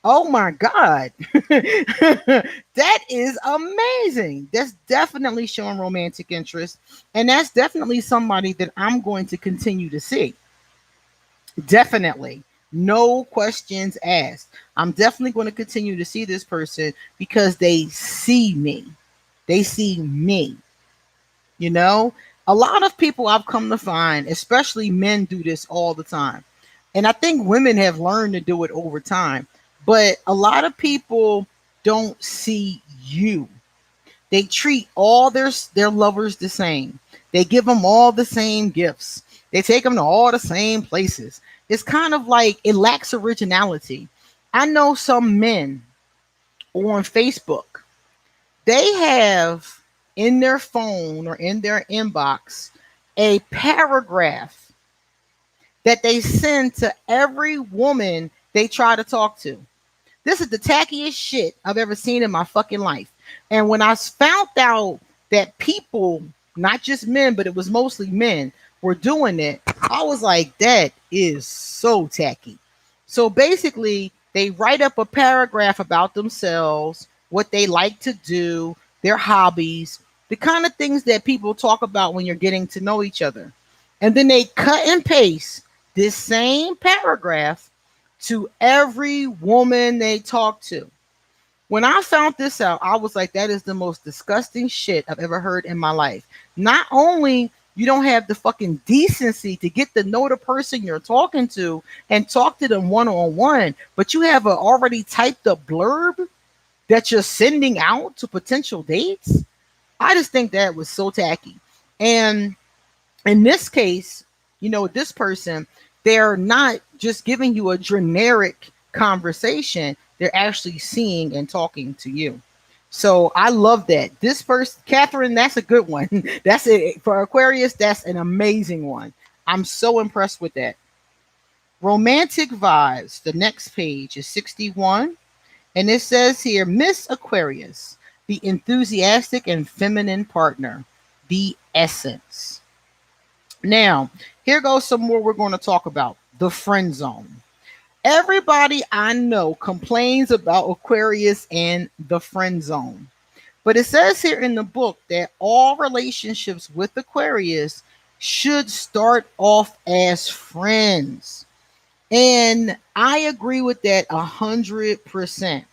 Oh my God. That is amazing. That's definitely showing romantic interest. And that's definitely somebody that I'm going to continue to see. Definitely. No questions asked. I'm definitely going to continue to see this person because they see me. They see me. You know, a lot of people I've come to find, especially men, do this all the time. And I think women have learned to do it over time. But a lot of people don't see you. They treat all their lovers the same. They give them all the same gifts. They take them to all the same places. It's kind of like it lacks originality. I know some men on Facebook, they have in their phone or in their inbox a paragraph that they send to every woman they try to talk to. This is the tackiest shit I've ever seen in my fucking life. And when I found out that people, not just men, but it was mostly men, were doing it, I was like, that is so tacky. So basically, they write up a paragraph about themselves, what they like to do, their hobbies, the kind of things that people talk about when you're getting to know each other. And then they cut and paste this same paragraph to every woman they talk to. When I found this out, I was like, that is the most disgusting shit I've ever heard in my life. Not only you don't have the fucking decency to get to know the person you're talking to and talk to them one-on-one, but you have a already typed up blurb that you're sending out to potential dates. I just think that was so tacky. And in this case, this person, they're not just giving you a generic conversation. They're actually seeing and talking to you. So I love that. This person, Catherine, that's a good one. That's it for Aquarius. That's an amazing one. I'm so impressed with that. Romantic vibes. The next page is 61. And it says here, Miss Aquarius, the enthusiastic and feminine partner, the essence. Now, here goes some more we're going to talk about. The friend zone. Everybody I know complains about Aquarius and the friend zone. But it says here in the book that all relationships with Aquarius should start off as friends. And I agree with that 100%.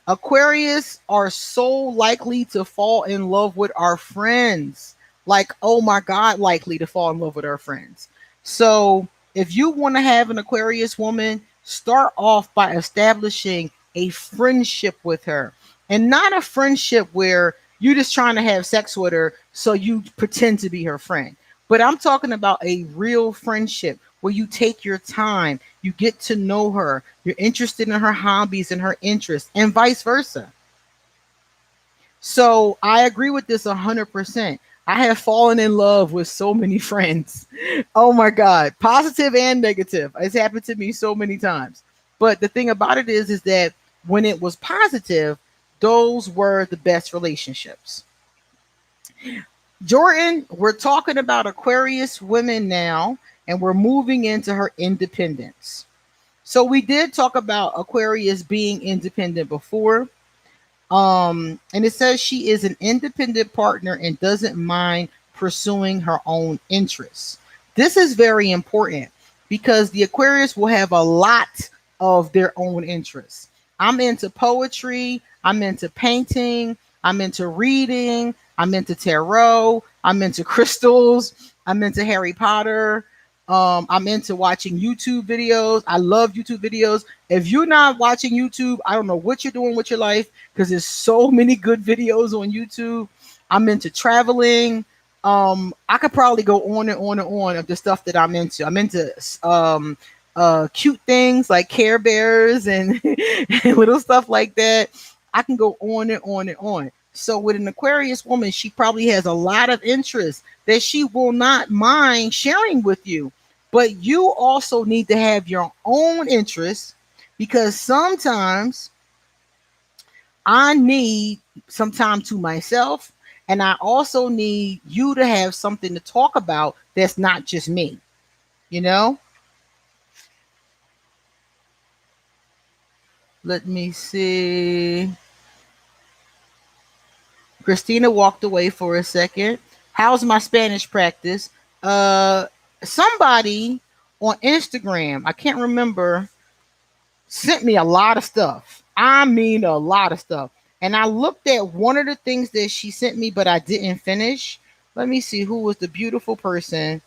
Aquarius are so likely to fall in love with our friends. Like, oh my God, likely to fall in love with our friends. So if you want to have an Aquarius woman, start off by establishing a friendship with her. And not a friendship where you're just trying to have sex with her so you pretend to be her friend. But I'm talking about a real friendship where you take your time, you get to know her, you're interested in her hobbies and her interests, and vice versa. So I agree with this 100%. I have fallen in love with so many friends. Oh my God, positive and negative. It's happened to me so many times. But the thing about it is that when it was positive, those were the best relationships. Jordan, we're talking about Aquarius women now, and we're moving into her independence. So we did talk about Aquarius being independent before. And it says she is an independent partner and doesn't mind pursuing her own interests. This is very important because the Aquarius will have a lot of their own interests. I'm into poetry, I'm into painting, I'm into reading, I'm into tarot, I'm into crystals, I'm into Harry Potter. I'm into watching YouTube videos. I love YouTube videos. If you're not watching YouTube, I don't know what you're doing with your life because there's so many good videos on YouTube. I'm into traveling. I could probably go on and on and on of the stuff that I'm into. I'm into cute things like Care Bears and, and little stuff like that. I can go on and on and on. So with an Aquarius woman, she probably has a lot of interest that she will not mind sharing with you. But you also need to have your own interests because sometimes I need some time to myself, and I also need you to have something to talk about that's not just me, you know? Let me see. Christina walked away for a second. How's my Spanish practice? Uh Somebody on Instagram, I can't remember, sent me a lot of stuff. I mean, a lot of stuff. And I looked at one of the things that she sent me, but I didn't finish. Let me see who was the beautiful person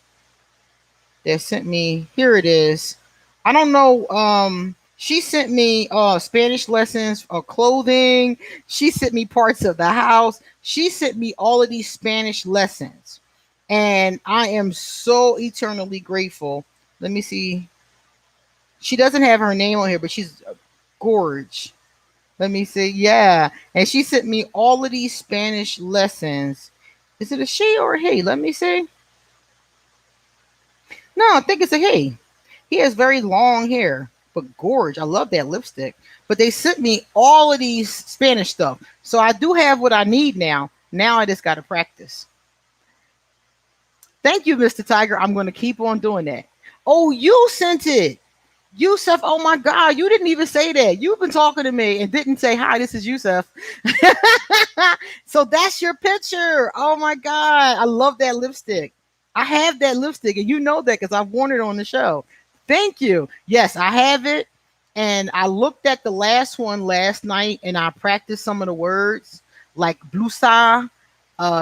that sent me. Here it is. I don't know. She sent me Spanish lessons or clothing. She sent me parts of the house. She sent me all of these Spanish lessons. And I am so eternally grateful. Let me see. She doesn't have her name on here, but she's gorge. Let me see. Yeah. And she sent me all of these Spanish lessons. Is it a she or a he? Let me see. No, I think it's a he. He has very long hair, but gorge. I love that lipstick. But they sent me all of these Spanish stuff. So I do have what I need now. Now I just got to practice. Thank you, Mr. Tiger. I'm going to keep on doing that. Oh, you sent it. Yusuf, oh my God, you didn't even say that. You've been talking to me and didn't say, hi, this is Yusuf. So that's your picture. Oh my God, I love that lipstick. I have that lipstick, and you know that because I've worn it on the show. Thank you. Yes, I have it. And I looked at the last one last night and I practiced some of the words like blusa,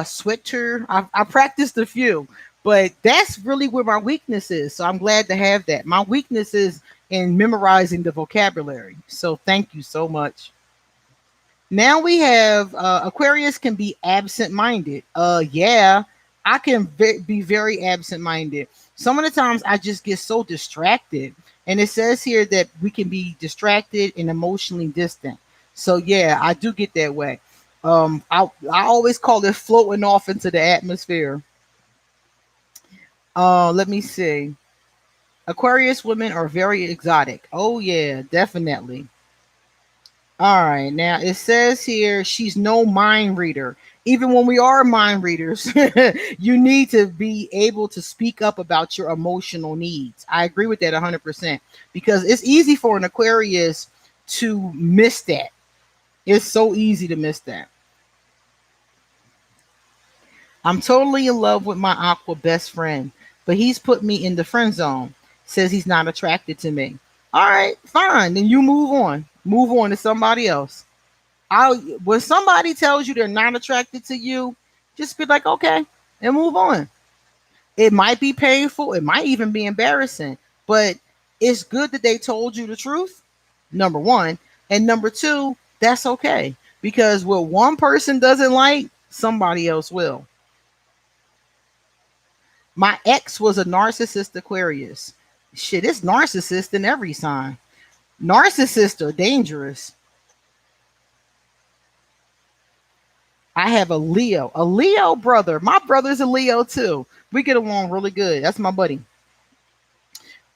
sweater. I practiced a few, but that's really where my weakness is. So I'm glad to have that. My weakness is in memorizing the vocabulary. So thank you so much. Now we have Aquarius can be absent-minded. Yeah, I can be very absent-minded. Some of the times I just get so distracted. And it says here that we can be distracted and emotionally distant. So yeah, I do get that way. I always call it floating off into the atmosphere. Let me see. Aquarius women are very exotic. Oh yeah, definitely. All right. Now it says here she's no mind reader. Even when we are mind readers, you need to be able to speak up about your emotional needs. I agree with that 100% because it's easy for an Aquarius to miss that. It's so easy to miss that. I'm totally in love with my aqua best friend, but he's put me in the friend zone. Says he's not attracted to me. All right, fine. Then you move on. Move on to somebody else. I When somebody tells you they're not attracted to you, just be like, okay, and move on. It might be painful, it might even be embarrassing, but it's good that they told you the truth. Number one, and number two, that's okay because what one person doesn't like, somebody else will. My ex was a narcissist Aquarius. Shit, it's narcissist in every sign. Narcissists are dangerous. I have a Leo brother. My brother's a Leo too. We get along really good. That's my buddy.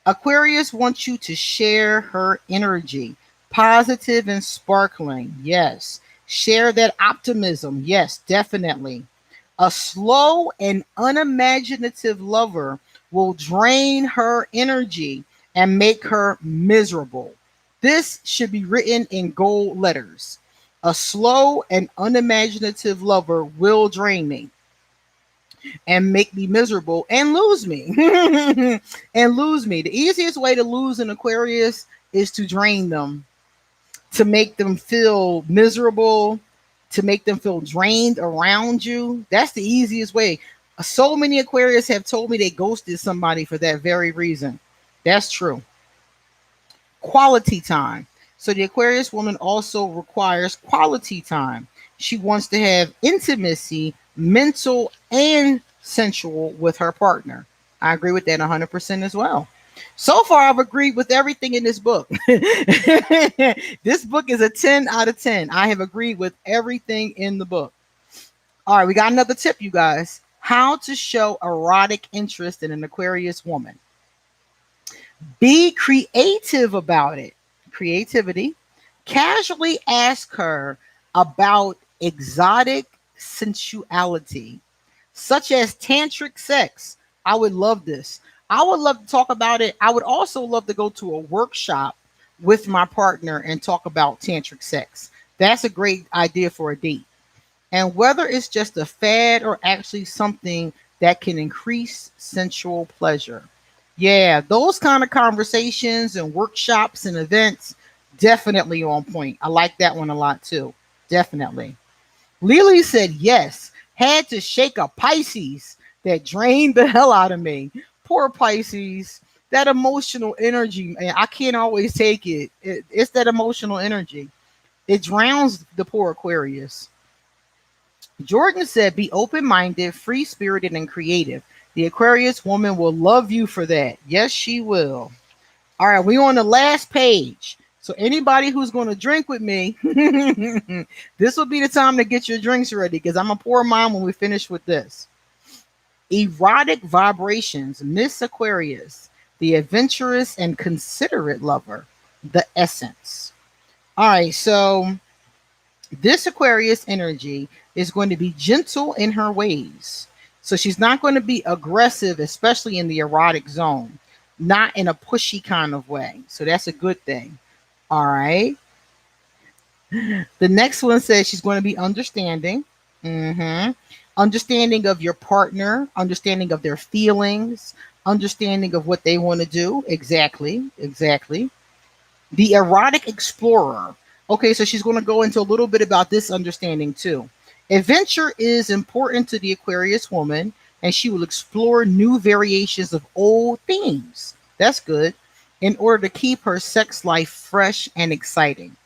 Aquarius wants you to share her energy, positive and sparkling. Yes. Share that optimism. Yes, definitely. A slow and unimaginative lover will drain her energy and make her miserable. This should be written in gold letters. A slow and unimaginative lover will drain me and make me miserable and lose me. And lose me. The easiest way to lose an Aquarius is to drain them, to make them feel miserable, to make them feel drained around you. That's the easiest way. So many Aquarius have told me they ghosted somebody for that very reason. That's true. Quality time. So the Aquarius woman also requires quality time. She wants to have intimacy, mental and sensual, with her partner. I agree with that 100% as well. So far, I've agreed with everything in this book. This book is a 10 out of 10. I have agreed with everything in the book. All right, we got another tip, you guys. How to show erotic interest in an Aquarius woman. Be creative about it. Creativity. Casually ask her about exotic sensuality, such as tantric sex. I would love this. I would love to talk about it. I would also love to go to a workshop with my partner and talk about tantric sex. That's a great idea for a date. And whether it's just a fad or actually something that can increase sensual pleasure. Yeah, those kind of conversations and workshops and events, definitely on point. I like that one a lot too. Definitely. Lily said yes. Had to shake a Pisces that drained the hell out of me. Poor Pisces. That emotional energy, man, I can't always take it. It's that emotional energy. It drowns the poor Aquarius. Jordan said, be open minded, free spirited, and creative. The Aquarius woman will love you for that. Yes, she will. All right, we on the last page. So anybody who's going to drink with me, this will be the time to get your drinks ready because I'm going to pour mine when we finish with this. Erotic vibrations, Miss Aquarius, the adventurous and considerate lover, the essence. All right, so this Aquarius energy is going to be gentle in her ways. So she's not going to be aggressive, especially in the erotic zone, not in a pushy kind of way. So that's a good thing. All right. The next one says she's going to be understanding. Mm-hmm. Understanding of your partner, understanding of their feelings, understanding of what they want to do. Exactly. Exactly. The erotic explorer. Okay, so she's going to go into a little bit about this understanding too. Adventure is important to the Aquarius woman, and she will explore new variations of old themes. That's good. In order to keep her sex life fresh and exciting.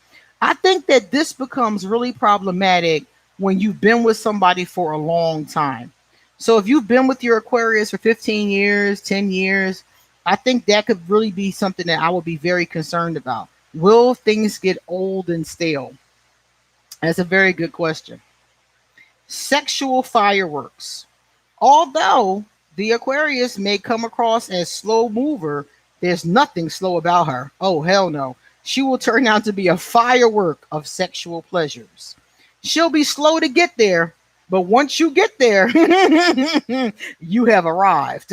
I think that this becomes really problematic when you've been with somebody for a long time. So if you've been with your Aquarius for 15 years, 10 years, I think that could really be something that I would be very concerned about. Will things get old and stale? That's a very good question. Sexual fireworks. Although the Aquarius may come across as slow mover, there's nothing slow about her. Oh, hell no. She will turn out to be a firework of sexual pleasures. She'll be slow to get there, but once you get there, you have arrived.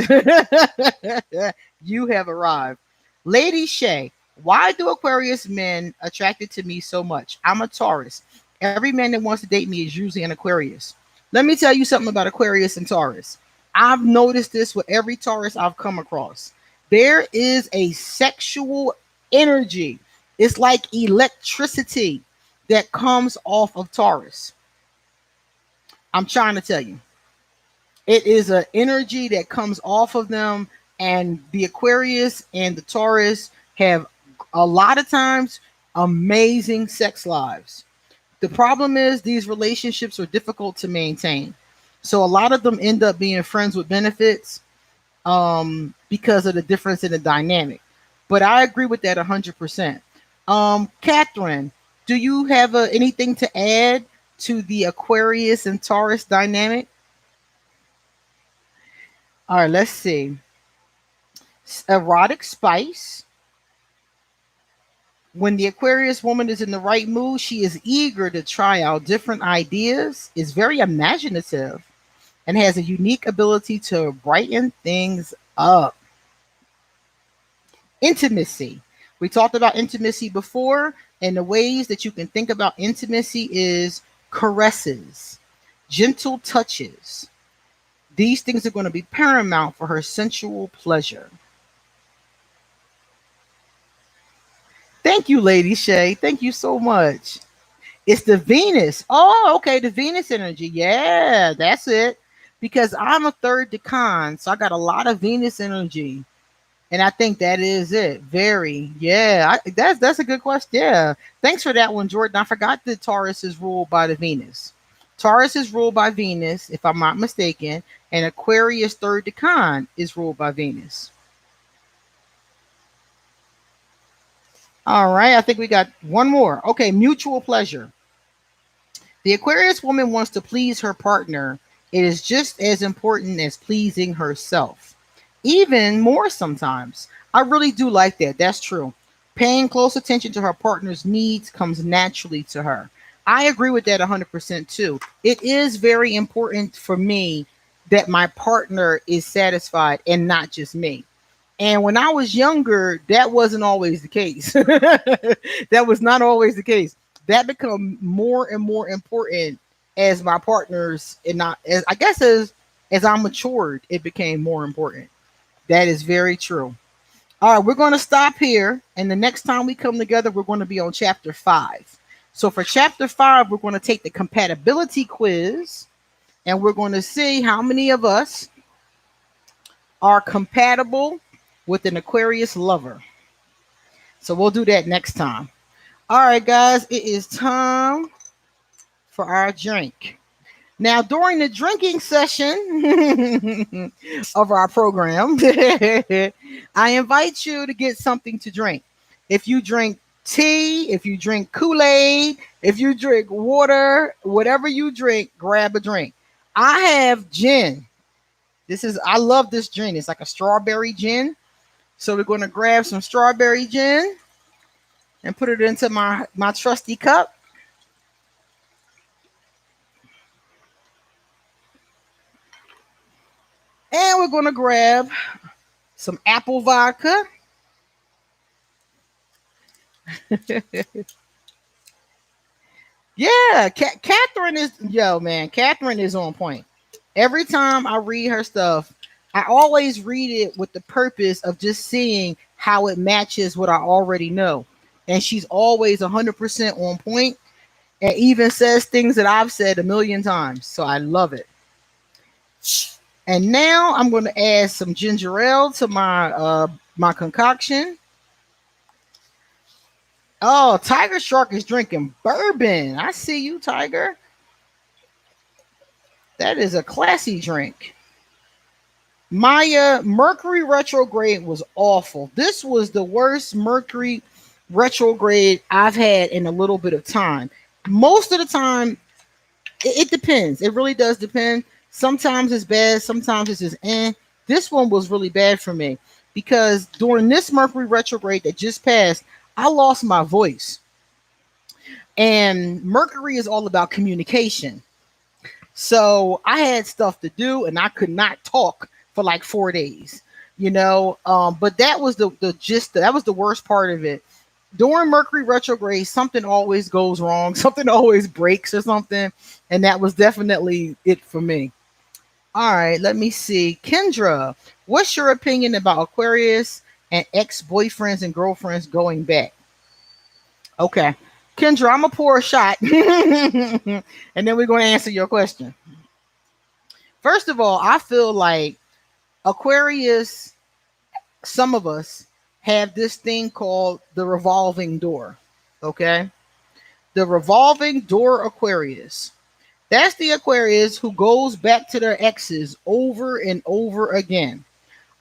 You have arrived. Lady Shay, why do Aquarius men attracted to me so much? I'm a Taurus. Every man that wants to date me is usually an Aquarius. Let me tell you something about Aquarius and Taurus. I've noticed this with every Taurus I've come across. There is a sexual energy. It's like electricity that comes off of Taurus. I'm trying to tell you. It is an energy that comes off of them, and the Aquarius and the Taurus have a lot of times amazing sex lives. The problem is these relationships are difficult to maintain. So a lot of them end up being friends with benefits because of the difference in the dynamic. But I agree with that 100%. Cathrine, do you have anything to add to the Aquarius and Taurus dynamic? All right, let's see. Erotic spice. When the Aquarius woman is in the right mood, she is eager to try out different ideas, is very imaginative, and has a unique ability to brighten things up. Intimacy. We talked about intimacy before, and the ways that you can think about intimacy is caresses, gentle touches. These things are going to be paramount for her sensual pleasure. Thank you, Lady Shay. Thank you so much. It's the Venus. Oh, okay. The Venus energy. Yeah, that's it. Because I'm a third decan, so I got a lot of Venus energy. And I think that is it. Very. Yeah, that's a good question. Yeah. Thanks for that one, Jordan. I forgot that Taurus is ruled by the Venus. Taurus is ruled by Venus, if I'm not mistaken. And Aquarius third decan is ruled by Venus. All right. I think we got one more. Okay. Mutual pleasure. The Aquarius woman wants to please her partner. It is just as important as pleasing herself, even more sometimes. I really do like that. That's true. Paying close attention to her partner's needs comes naturally to her. I agree with that 100% too. It is very important for me that my partner is satisfied and not just me. And when I was younger, that wasn't always the case. That was not always the case. That become more and more important as my partners and not as I guess as I matured, it became more important. That is very true. All right, we're going to stop here, and the next time we come together, we're going to be on chapter 5. So for chapter 5, we're going to take the compatibility quiz, and we're going to see how many of us are compatible with an Aquarius lover. So we'll do that next time. All right, guys, it is time for our drink. Now, during the drinking session of our program, I invite you to get something to drink. If you drink tea, if you drink Kool-Aid, if you drink water, whatever you drink, grab a drink. I have gin. I love this gin. It's like a strawberry gin. So we're going to grab some strawberry gin and put it into my trusty cup. And we're going to grab some apple vodka. Yeah, Cathrine is, yo, man, Cathrine is on point. Every time I read her stuff, I always read it with the purpose of just seeing how it matches what I already know. And she's always 100% on point and even says things that I've said a million times. So I love it. And now I'm going to add some ginger ale to my concoction. Oh, Tiger Shark is drinking bourbon. I see you, Tiger. That is a classy drink. Maya, Mercury retrograde was awful. This was the worst Mercury retrograde I've had in a little bit of time. Most of the time, it depends. It really does depend. Sometimes it's bad. Sometimes it's just eh. This one was really bad for me because during this Mercury retrograde that just passed, I lost my voice. And Mercury is all about communication. So I had stuff to do and I could not talk for like 4 days, but that was the gist. That was the worst part of it. During Mercury retrograde, something always goes wrong, something always breaks or something. And that was definitely it for me. All right, let me see. Kendra, what's your opinion about Aquarius and ex-boyfriends and girlfriends going back? Okay. Kendra, I'm going to pour a shot and then we're going to answer your question. First of all, I feel like Aquarius, some of us have this thing called the revolving door. Okay. The revolving door Aquarius. That's the Aquarius who goes back to their exes over and over again.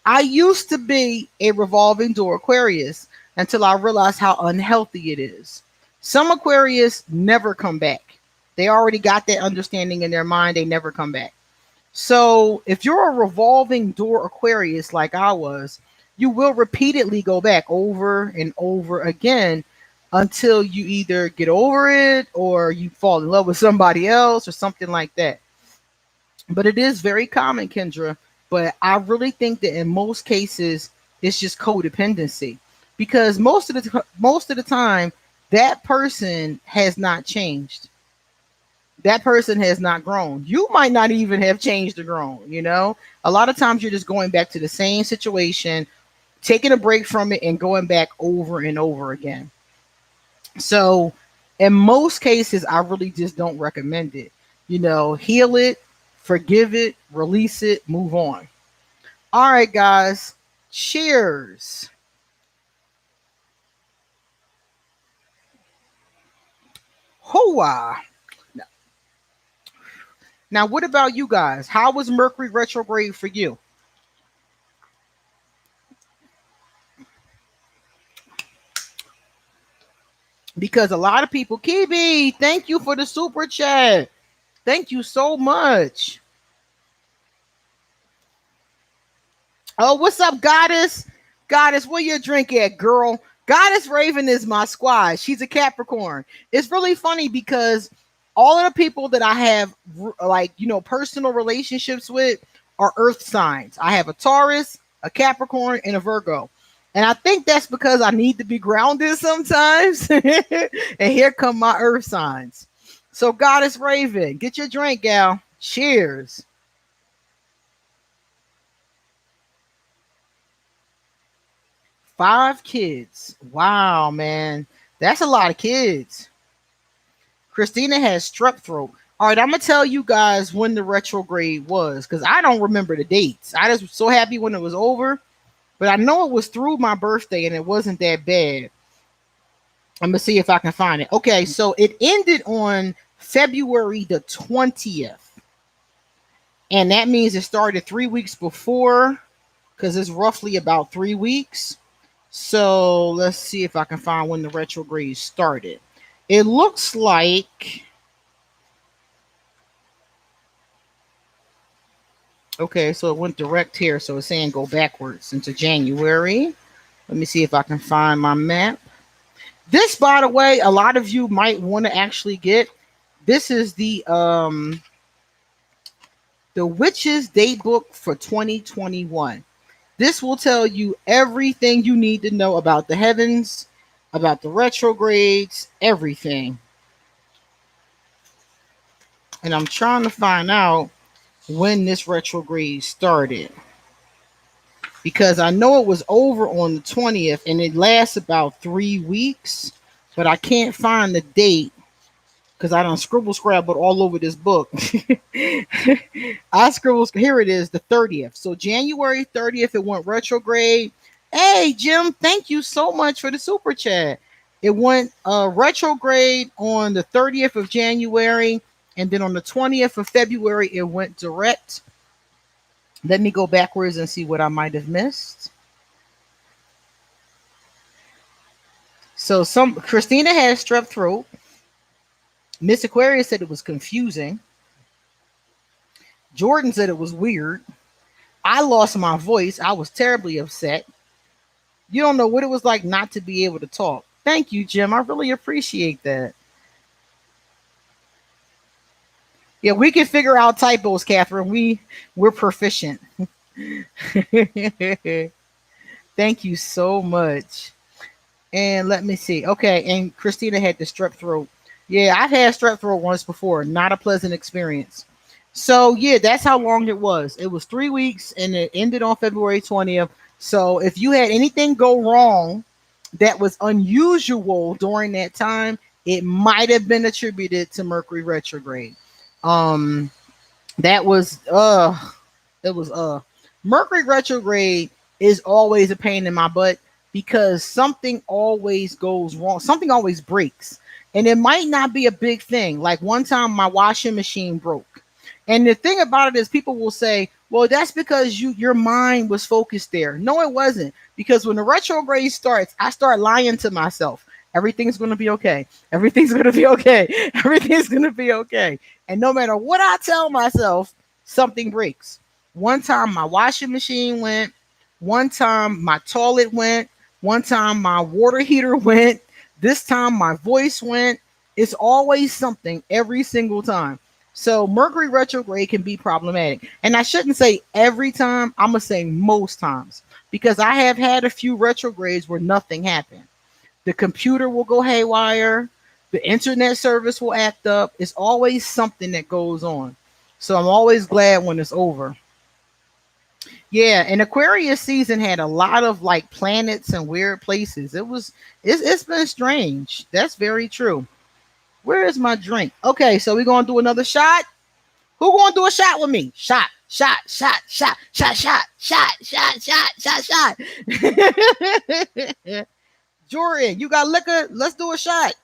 I used to be a revolving door Aquarius until I realized how unhealthy it is. Some Aquarius never come back. They already got that understanding in their mind. They never come back. So if you're a revolving door Aquarius like I was, you will repeatedly go back over and over again until you either get over it or you fall in love with somebody else or something like that. But it is very common, Kendra. But I really think that in most cases, it's just codependency because most of the time, that person has not changed. That person has not grown. You might not even have changed or grown. A lot of times you're just going back to the same situation, taking a break from it and going back over and over again. So in most cases, I really just don't recommend it. Heal it, forgive it, release it, move on. All right, guys. Cheers. Hoa. Now, what about you guys? How was Mercury retrograde for you? Because a lot of people, Kibi, thank you for the super chat. Thank you so much. Oh, what's up, Goddess? Goddess, where your drink at, girl? Goddess Raven is my squad. She's a Capricorn. It's really funny because all of the people that I have, personal relationships with are earth signs. I have a Taurus, a Capricorn, and a Virgo. And I think that's because I need to be grounded sometimes. And here come my earth signs. So, Goddess Raven, get your drink, gal. Cheers. 5 kids. Wow, man. That's a lot of kids. Christina has strep throat. All right, I'm going to tell you guys when the retrograde was because I don't remember the dates. I just was so happy when it was over, but I know it was through my birthday and it wasn't that bad. I'm going to see if I can find it. Okay, so it ended on February the 20th. And that means it started 3 weeks before because it's roughly about 3 weeks. So let's see if I can find when the retrograde started. It looks like, okay, so it went direct here. So it's saying go backwards into January. Let me see if I can find my map. This, by the way, a lot of you might want to actually get. This is the Witch's Date Book for 2021. This will tell you everything you need to know about the heavens, about the retrogrades, everything. And I'm trying to find out when this retrograde started. Because I know it was over on the 20th and it lasts about 3 weeks, but I can't find the date because I done scrabbled all over this book. I scribbled, here it is, the 30th. So January 30th, it went retrograde. Hey, Jim, thank you so much for the super chat. It went retrograde on the 30th of January, and then on the 20th of February, it went direct. Let me go backwards and see what I might have missed. So Christina has strep throat. Miss Aquarius said it was confusing. Jordan said it was weird. I lost my voice. I was terribly upset. You don't know what it was like not to be able to talk. Thank you, Jim. I really appreciate that. Yeah, we can figure out typos, Catherine. We're proficient. Thank you so much. And let me see. Okay, and Christina had the strep throat. Yeah, I've had strep throat once before. Not a pleasant experience. So yeah, that's how long it was. It was 3 weeks, and it ended on February 20th. So if you had anything go wrong that was unusual during that time, it might have been attributed to Mercury retrograde. Um, that was it was Mercury retrograde is always a pain in my butt because something always goes wrong. Something always breaks. And it might not be a big thing. Like one time my washing machine broke. And the thing about it is people will say, well, that's because your mind was focused there. No, it wasn't. Because when the retrograde starts, I start lying to myself. Everything's going to be okay. Everything's going to be okay. Everything's going to be okay. And no matter what I tell myself, something breaks. One time my washing machine went. One time my toilet went. One time my water heater went. This time my voice went. It's always something every single time. So Mercury retrograde can be problematic. And I shouldn't say every time, I'm going to say most times because I have had a few retrogrades where nothing happened. The computer will go haywire. The internet service will act up. It's always something that goes on. So I'm always glad when it's over. Yeah, and Aquarius season had a lot of like planets and weird places. It's been strange. That's very true. Where is my drink? Okay, so we're gonna do another shot. Who gonna do a shot with me? Shot, shot, shot, shot, shot, shot, shot, shot, shot, shot, shot. Jordan, you got liquor? Let's do a shot.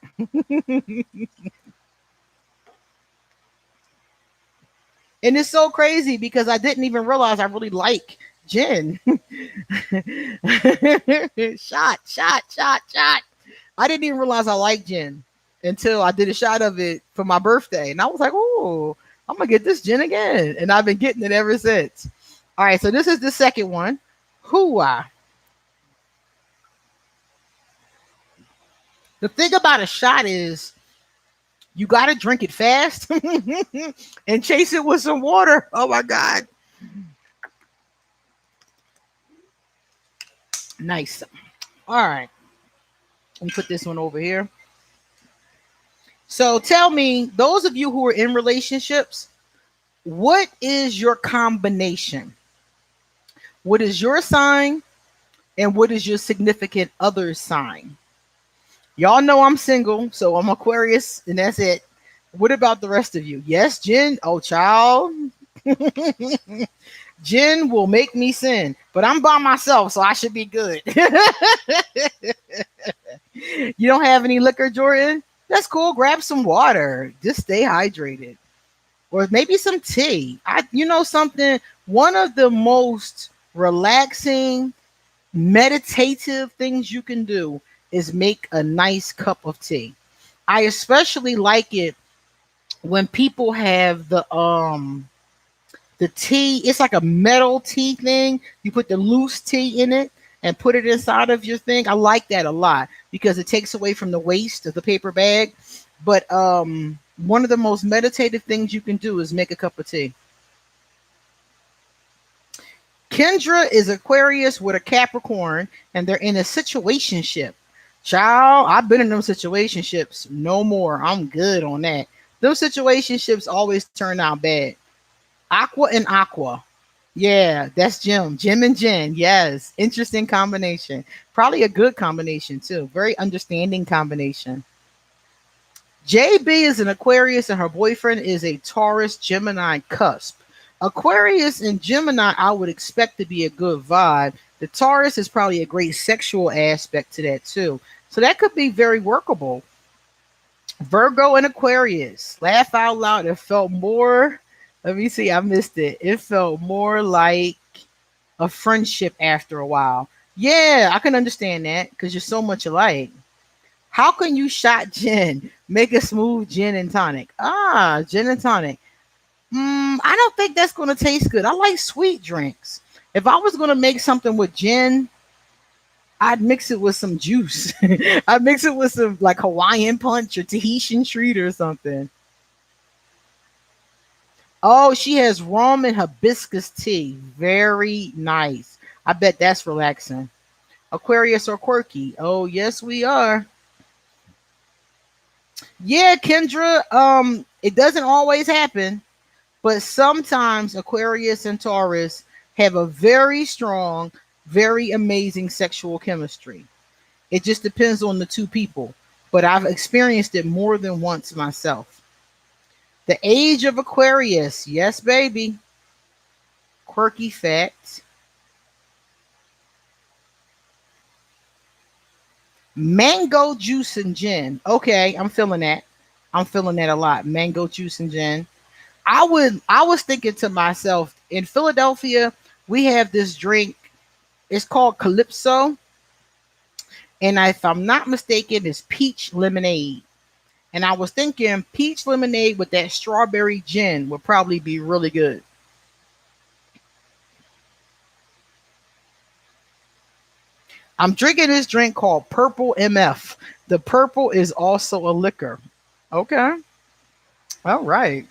And it's so crazy because I didn't even realize I really like gin. Shot, shot, shot, shot. I didn't even realize I like gin until I did a shot of it for my birthday. And I was like, oh, I'm going to get this gin again. And I've been getting it ever since. All right, so this is the second one. Hooah. The thing about a shot is you got to drink it fast and chase it with some water. Oh my God. Nice. All right. Let me put this one over here. So tell me, those of you who are in relationships, what is your combination? What is your sign and what is your significant other's sign? Y'all know I'm single, so I'm Aquarius, and that's it. What about the rest of you? Yes, Jen. Oh, child. Jen will make me sin, but I'm by myself, so I should be good. You don't have any liquor, Jordan? That's cool. Grab some water. Just stay hydrated. Or maybe some tea. You know something? One of the most relaxing, meditative things you can do is make a nice cup of tea. I especially like it when people have the tea. It's like a metal tea thing. You put the loose tea in it and put it inside of your thing. I like that a lot because it takes away from the waste of the paper bag. But one of the most meditative things you can do is make a cup of tea. Kendra is Aquarius with a Capricorn, and they're in a situationship. Child, I've been in them situationships. No more. I'm good on that. Those situationships always turn out bad. Aqua and Aqua. Yeah, that's Jim. Jim and Jen. Yes. Interesting combination. Probably a good combination too. Very understanding combination. JB is an Aquarius and her boyfriend is a Taurus Gemini cusp. Aquarius and Gemini, I would expect to be a good vibe. The Taurus is probably a great sexual aspect to that too. So that could be very workable. Virgo and Aquarius. Laugh out loud. It felt more. Let me see. I missed it. It felt more like a friendship after a while. Yeah, I can understand that because you're so much alike. How can you shot gin? Make a smooth gin and tonic. Ah, gin and tonic. I don't think that's going to taste good. I like sweet drinks. If I was going to make something with gin, I'd mix it with some juice. I'd mix it with some like Hawaiian punch or Tahitian treat or something. Oh, she has rum and hibiscus tea. Very nice. I bet that's relaxing. Aquarius or quirky? Oh, yes, we are. Yeah, Kendra. It doesn't always happen, but sometimes Aquarius and Taurus have a very strong, very amazing sexual chemistry. It just depends on the two people, but I've experienced it more than once myself. The age of Aquarius, yes, baby. Quirky facts. Mango juice and gin. Okay, I'm feeling that. I'm feeling that a lot. Mango juice and gin. I was thinking to myself, in Philadelphia, we have this drink. It's called Calypso. And if I'm not mistaken, it's peach lemonade. And I was thinking peach lemonade with that strawberry gin would probably be really good. I'm drinking this drink called Purple MF. The purple is also a liquor. Okay. All right.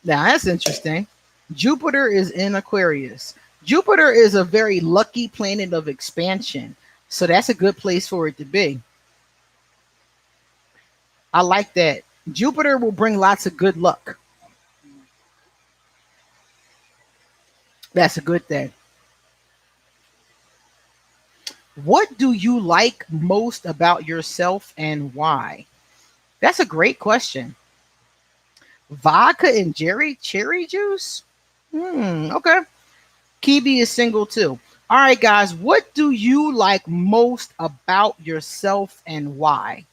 Now that's interesting. Jupiter is in Aquarius. Jupiter is a very lucky planet of expansion. So that's a good place for it to be. I like that. Jupiter will bring lots of good luck. That's a good thing. What do you like most about yourself and why? That's a great question. Vodka and cherry juice? Okay. Kibi is single too. All right, guys. What do you like most about yourself and why?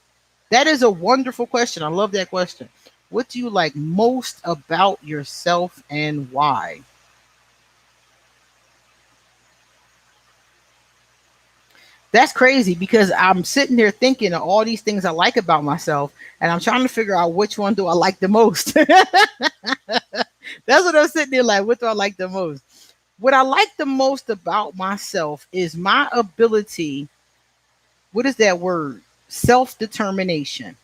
That is a wonderful question. I love that question. What do you like most about yourself and why? That's crazy because I'm sitting there thinking of all these things I like about myself, and I'm trying to figure out which one do I like the most. That's what I'm sitting there like. What do I like the most? What I like the most about myself is my ability. What is that word? Self determination.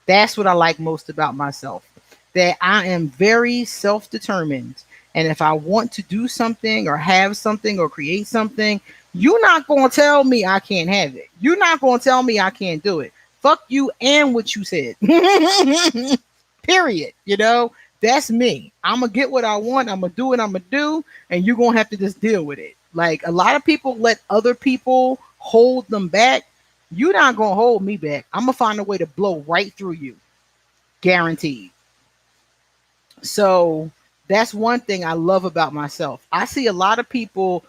That's what I like most about myself. That I am very self determined. And if I want to do something or have something or create something, you're not going to tell me I can't have it. You're not going to tell me I can't do it. Fuck you and what you said. Period. That's me. I'm going to get what I want. I'm going to do what I'm going to do. And you're going to have to just deal with it. Like a lot of people let other people hold them back. You're not going to hold me back. I'm going to find a way to blow right through you. Guaranteed. So that's one thing I love about myself. I see a lot of people,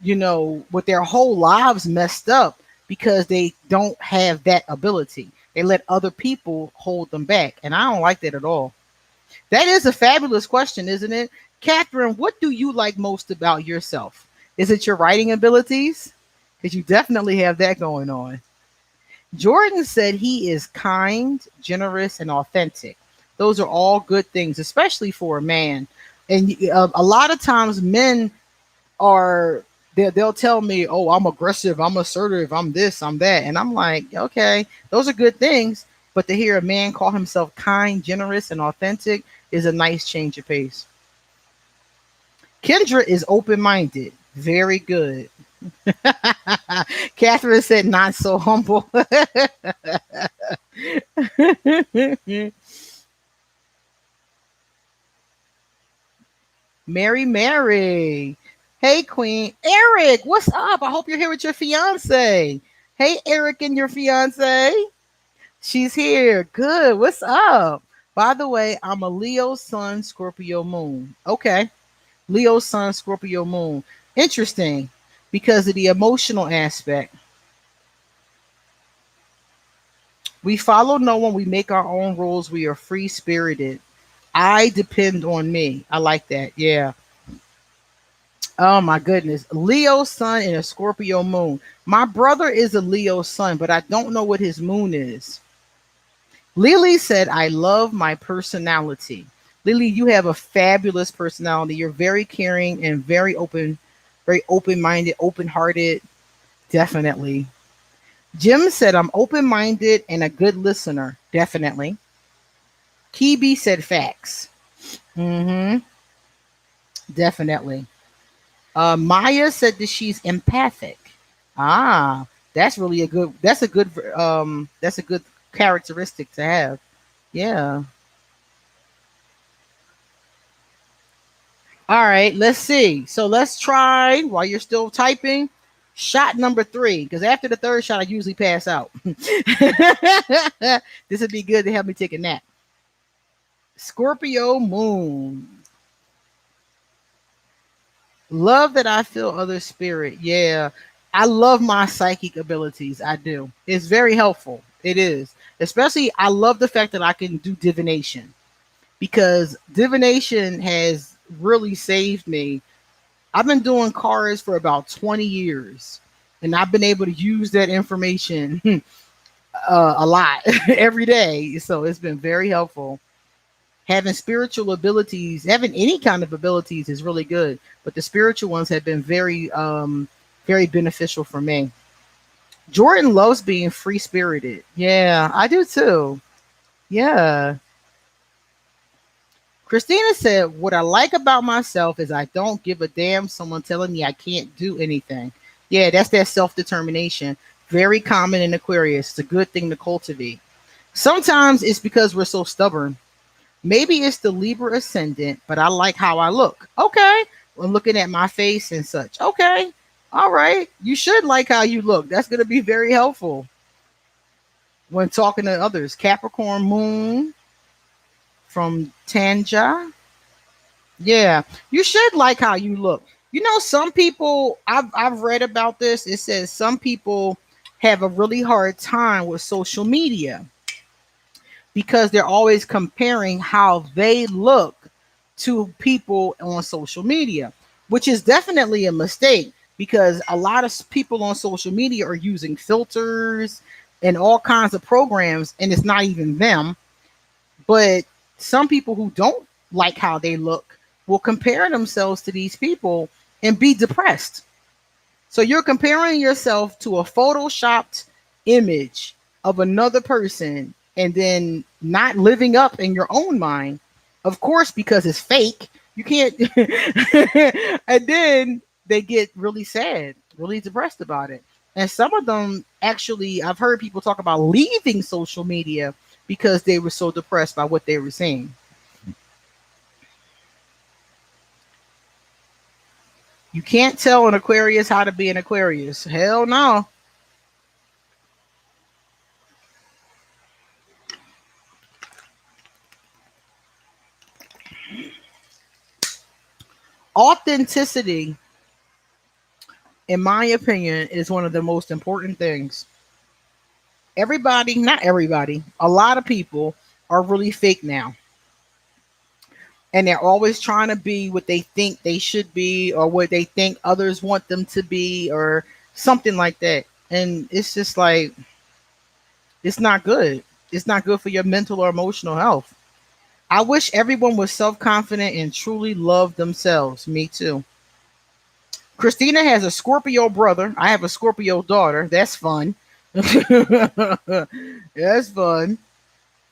with their whole lives messed up because they don't have that ability. They let other people hold them back. And I don't like that at all. That is a fabulous question, isn't it? Catherine, what do you like most about yourself? Is it your writing abilities? Because you definitely have that going on. Jordan said he is kind, generous, and authentic. Those are all good things, especially for a man. And a lot of times men are, they'll tell me, oh, I'm aggressive, I'm assertive, I'm this, I'm that. And I'm like, okay, those are good things. But to hear a man call himself kind, generous, and authentic is a nice change of pace. Kendra is open minded. Very good. Catherine said, not so humble. Mary. Hey, Queen. Eric, what's up? I hope you're here with your fiance. Hey, Eric and your fiance. She's here. Good. What's up? By the way, I'm a Leo Sun, Scorpio Moon. Okay. Leo Sun, Scorpio Moon. Interesting because of the emotional aspect. We follow no one. We make our own rules. We are free spirited. I depend on me. I like that. Yeah. Oh my goodness. Leo Sun and a Scorpio Moon. My brother is a Leo Sun, but I don't know what his moon is. Lily said, I love my personality. Lily, you have a fabulous personality. You're very caring and very open minded, open hearted. Definitely. Jim said, I'm open minded and a good listener. Definitely. Kibi said facts. Mm-hmm. Definitely. Maya said that she's empathic. Ah, that's a good characteristic to have. Yeah. All right, let's see. So let's try while you're still typing. Shot number three, because after the third shot, I usually pass out. This would be good to help me take a nap. Scorpio moon. Love that I feel other spirit. Yeah. I love my psychic abilities. I do. It's very helpful. It is. Especially, I love the fact that I can do divination because divination has really saved me. I've been doing cards for about 20 years and I've been able to use that information a lot every day. So it's been very helpful. Having spiritual abilities, having any kind of abilities is really good, but the spiritual ones have been very beneficial for me. Jordan loves being free spirited. Yeah, I do too. Yeah. Christina said, what I like about myself is I don't give a damn someone telling me I can't do anything. Yeah, that's that self determination. Very common in Aquarius. It's a good thing to cultivate. Sometimes it's because we're so stubborn. Maybe it's the Libra ascendant, but I like how I look. Okay. When looking at my face and such. Okay. All right. You should like how you look. That's going to be very helpful when talking to others. Capricorn moon from Tanja. Yeah. You should like how you look. You know, some people, I've read about this. It says some people have a really hard time with social media because they're always comparing how they look to people on social media, which is definitely a mistake because a lot of people on social media are using filters and all kinds of programs, and it's not even them. But some people who don't like how they look will compare themselves to these people and be depressed. So you're comparing yourself to a photoshopped image of another person and then not living up in your own mind. Of course, because it's fake, you can't. And then they get really sad, really depressed about it. And some of them actually, I've heard people talk about leaving social media because they were so depressed by what they were seeing. You can't tell an Aquarius how to be an Aquarius. Hell no. Authenticity, in my opinion, is one of the most important things. Everybody, not everybody, a lot of people are really fake now. And they're always trying to be what they think they should be or what they think others want them to be or something like that. And it's just like, it's not good. It's not good for your mental or emotional health. I wish everyone was self confident and truly loved themselves. Me too. Christina has a Scorpio brother. I have a Scorpio daughter. That's fun. That's fun.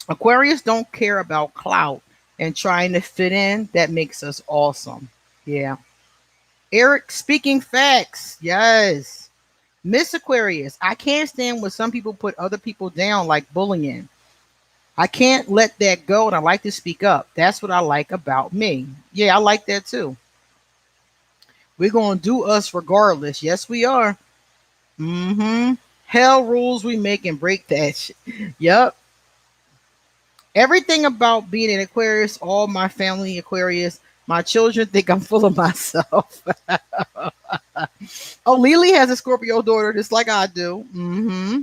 Aquarius don't care about clout and trying to fit in. That makes us awesome. Yeah. Eric speaking facts. Yes. Miss Aquarius, I can't stand when some people put other people down like bullying. I can't let that go and I like to speak up. That's what I like about me. Yeah, I like that too. We're going to do us regardless. Yes, we are. Mm-hmm. Hell rules we make and break that shit. Yep. Everything about being an Aquarius, all my family Aquarius, my children think I'm full of myself. Oh, Lily has a Scorpio daughter just like I do. Mm-hmm.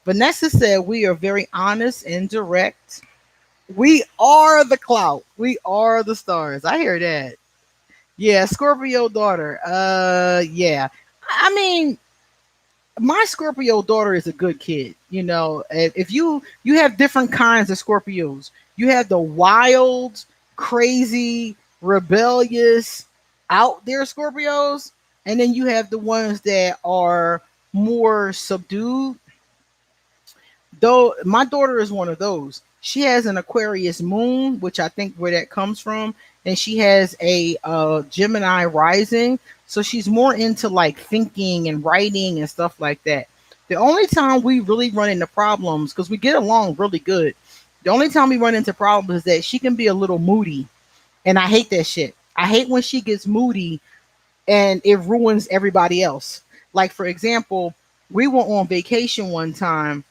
Vanessa said we are very honest and direct. We are the clout. We are the stars. I hear that. Yeah, Scorpio daughter. Yeah. I mean, my Scorpio daughter is a good kid. You know, if you have different kinds of Scorpios. You have the wild, crazy, rebellious, out there Scorpios, and then you have the ones that are more subdued. Though my daughter is one of those. She has an Aquarius moon, which I think where that comes from, and she has a Gemini rising, so she's more into like thinking and writing and stuff like that. The only time we really run into problems, because we get along really good, the only time we run into problems is that she can be a little moody, and I hate that shit. I hate when she gets moody and it ruins everybody else. Like for example, we were on vacation one time,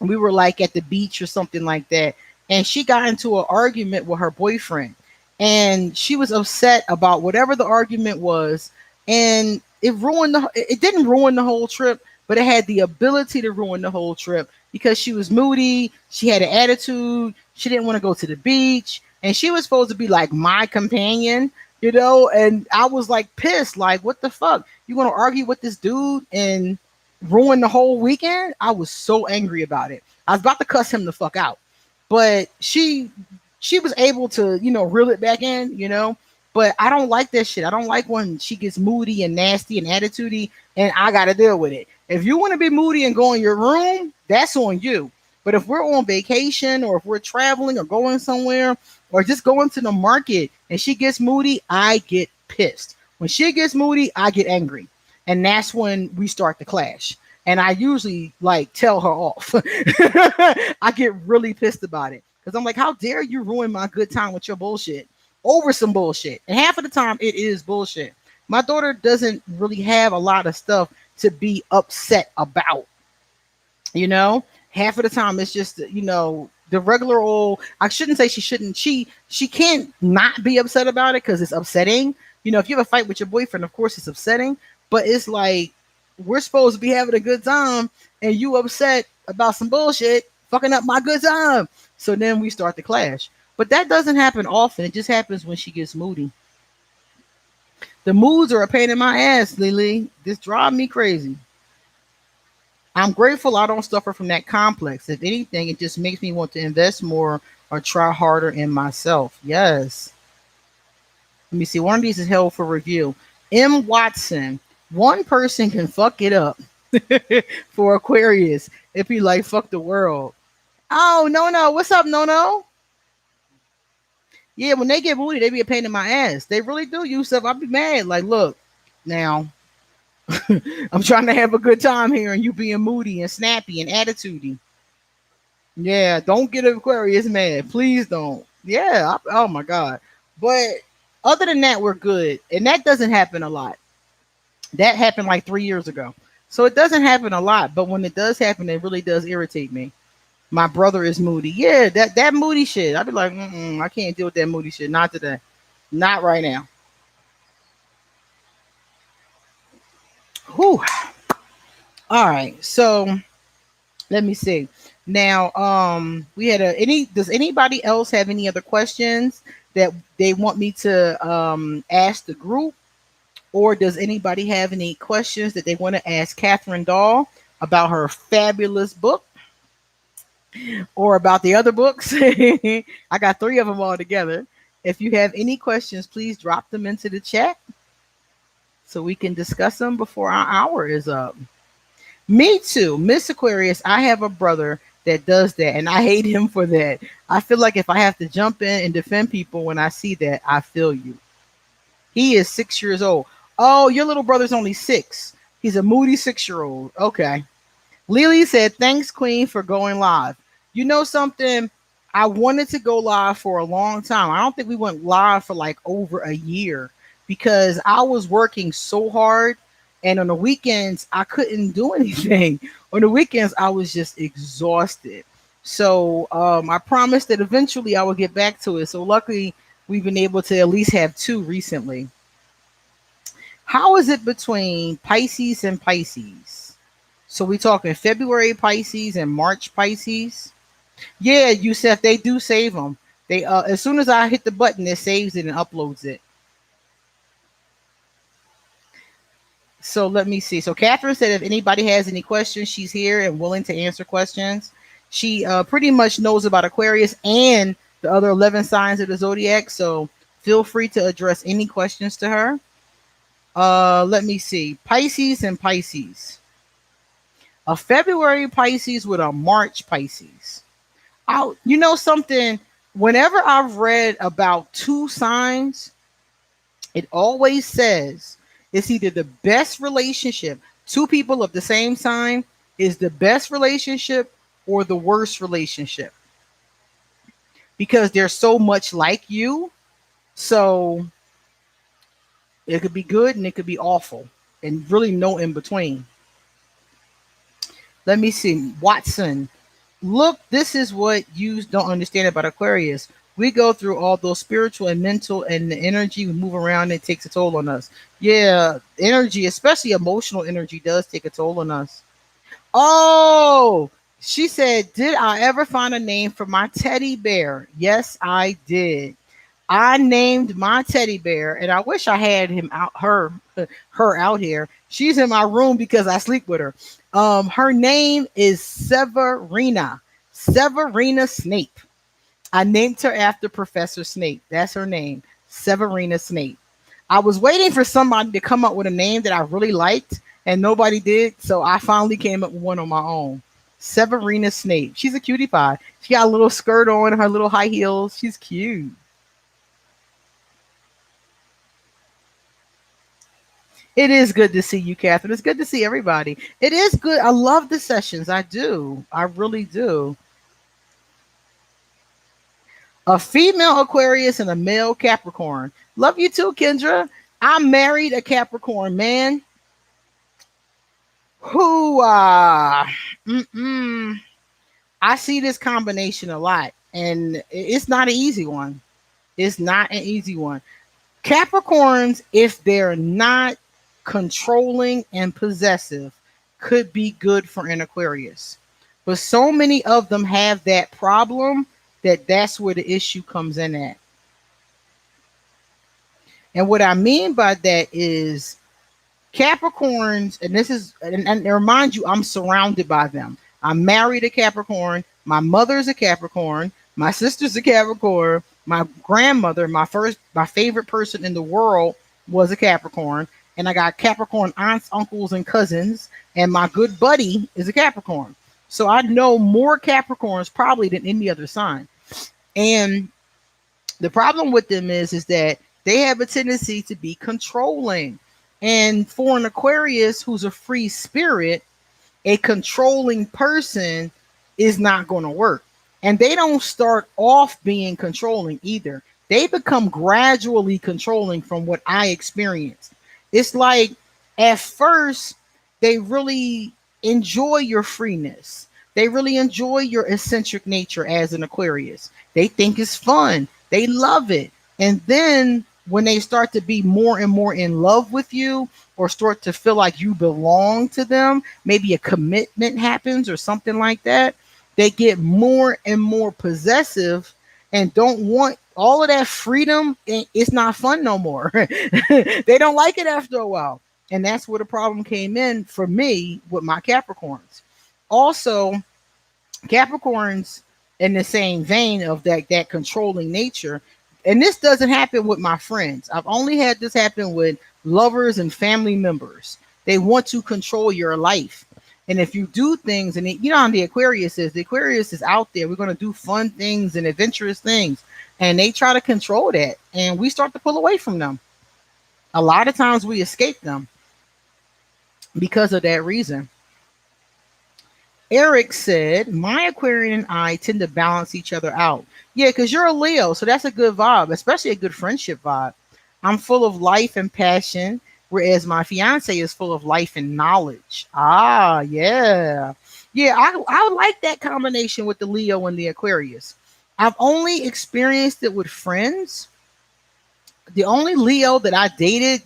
we were like at the beach or something like that, and she got into an argument with her boyfriend, and she was upset about whatever the argument was, and it didn't ruin the whole trip, but it had the ability to ruin the whole trip because she was moody, she had an attitude, she didn't want to go to the beach, and she was supposed to be like my companion, and I was like pissed, like what the fuck, you want to argue with this dude and ruined the whole weekend. I was so angry about it. I was about to cuss him the fuck out. But she was able to, reel it back in. But I don't like that shit. I don't like when she gets moody and nasty and attitudey and I gotta deal with it. If you want to be moody and go in your room, that's on you. But if we're on vacation or if we're traveling or going somewhere or just going to the market and she gets moody, I get pissed. When she gets moody, I get angry. And that's when we start to clash. And I usually like tell her off. I get really pissed about it because I'm like, how dare you ruin my good time with your bullshit over some bullshit? And half of the time it is bullshit. My daughter doesn't really have a lot of stuff to be upset about. Half of the time it's just, the regular old, I shouldn't say she can't not be upset about it because it's upsetting. If you have a fight with your boyfriend, of course it's upsetting. But it's like we're supposed to be having a good time and you upset about some bullshit fucking up my good time. So then we start to clash. But that doesn't happen often. It just happens when she gets moody. The moods are a pain in my ass, Lily. This drives me crazy. I'm grateful I don't suffer from that complex. If anything, it just makes me want to invest more or try harder in myself. Yes. Let me see. One of these is held for review. M. Watson. One person can fuck it up for Aquarius if he like fuck the world. Oh, no. What's up, no? Yeah, when they get moody, they be a pain in my ass. They really do, Yusuf. I'll be mad. Like, look, now I'm trying to have a good time here and you being moody and snappy and attitudey. Yeah, don't get Aquarius mad. Please don't. Yeah, oh my God. But other than that, we're good. And that doesn't happen a lot. That happened like 3 years ago. So it doesn't happen a lot, but when it does happen, it really does irritate me. My brother is moody. Yeah, that moody shit. I'd be like, I can't deal with that moody shit. Not today. Not right now. Whew. All right. So let me see. Now, we had does anybody else have any other questions that they want me to ask the group? Or does anybody have any questions that they want to ask Cathrine Dahl about her fabulous book or about the other books? I got 3 of them all together. If you have any questions, please drop them into the chat so we can discuss them before our hour is up. Me too, Miss Aquarius. I have a brother that does that, and I hate him for that. I feel like if I have to jump in and defend people when I see that, I feel you. He is 6 years old. Oh, your little brother's only 6. He's a moody 6-year-old. Okay. Lily said, thanks, Queen, for going live. You know something? I wanted to go live for a long time. I don't think we went live for like over a year because I was working so hard. And on the weekends, I couldn't do anything. On the weekends, I was just exhausted. So I promised that eventually I would get back to it. So luckily, we've been able to at least have 2 recently. How is it between Pisces and Pisces? So we talking February Pisces and March Pisces? Yeah, Yusef, they do save them. They as soon as I hit the button, it saves it and uploads it. So let me see. So Cathrine said if anybody has any questions, she's here and willing to answer questions. She pretty much knows about Aquarius and the other 11 signs of the zodiac. So feel free to address any questions to her. Let me see. Pisces and Pisces. A February Pisces with a March Pisces. You know something? Whenever I've read about two signs, it always says it's either the best relationship. Two people of the same sign is the best relationship or the worst relationship because they're so much like you. So it could be good and it could be awful and really no in between. Let me see. Watson. Look, this is what you don't understand about Aquarius. We go through all those spiritual and mental and the energy we move around. It takes a toll on us. Yeah, energy, especially emotional energy, does take a toll on us. Oh, she said, did I ever find a name for my teddy bear? Yes, I did. I named my teddy bear, and I wish I had him out her out here. She's in my room because I sleep with her. Her name is Severina. Severina Snape. I named her after Professor Snape. That's her name, Severina Snape. I was waiting for somebody to come up with a name that I really liked, and nobody did. So I finally came up with one on my own. Severina Snape. She's a cutie pie. She got a little skirt on, her little high heels. She's cute. It is good to see you, Catherine. It's good to see everybody. It is good. I love the sessions. I do. I really do. A female Aquarius and a male Capricorn. Love you too, Kendra. I married a Capricorn man who I see this combination a lot, and it's not an easy one. It's not an easy one. Capricorns, if they're not controlling and possessive, could be good for an Aquarius. But so many of them have that problem that that's where the issue comes in at. And what I mean by that is Capricorns, and this is, and remind you, I'm surrounded by them. I'm married a Capricorn. My mother's a Capricorn. My sister's a Capricorn. My grandmother, my favorite person in the world was a Capricorn. And I got Capricorn aunts, uncles, and cousins. And my good buddy is a Capricorn. So I know more Capricorns probably than any other sign. And the problem with them is that they have a tendency to be controlling. And for an Aquarius who's a free spirit, a controlling person is not going to work. And they don't start off being controlling either. They become gradually controlling from what I experienced. It's like at first, they really enjoy your freeness. They really enjoy your eccentric nature as an Aquarius. They think it's fun. They love it. And then when they start to be more and more in love with you or start to feel like you belong to them, maybe a commitment happens or something like that, they get more and more possessive and don't want all of that freedom. It's not fun no more. They don't like it after a while. And that's where the problem came in for me with my Capricorns. Also, Capricorns in the same vein of that controlling nature. And this doesn't happen with my friends. I've only had this happen with lovers and family members. They want to control your life. And if you do things, and you know how the Aquarius is out there. We're going to do fun things and adventurous things. And they try to control that. And we start to pull away from them. A lot of times we escape them because of that reason. Eric said, my Aquarian and I tend to balance each other out. Yeah, because you're a Leo, so that's a good vibe, especially a good friendship vibe. I'm full of life and passion, whereas my fiance is full of life and knowledge. Ah, yeah. Yeah, I like that combination with the Leo and the Aquarius. I've only experienced it with friends. The only Leo that I dated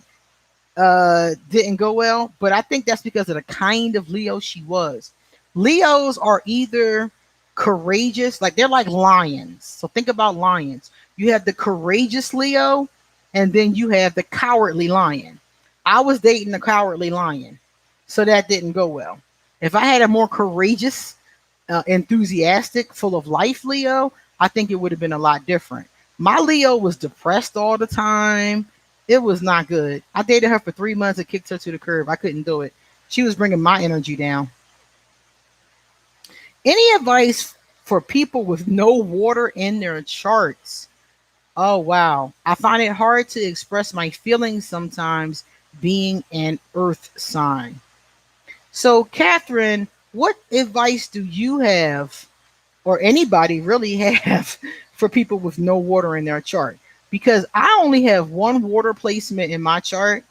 didn't go well, but I think that's because of the kind of Leo she was. Leos are either courageous, like they're like lions. So think about lions. You have the courageous Leo, and then you have the cowardly lion. I was dating the cowardly lion, so that didn't go well. If I had a more courageous, enthusiastic, full of life Leo, I think it would have been a lot different. My Leo was depressed all the time. It was not good. I dated her for 3 months and kicked her to the curb. I couldn't do it. She was bringing my energy down. Any advice for people with no water in their charts? Oh, wow. I find it hard to express my feelings sometimes being an earth sign. So, Catherine, what advice do you have, or anybody really have, for people with no water in their chart? Because I only have one water placement in my chart,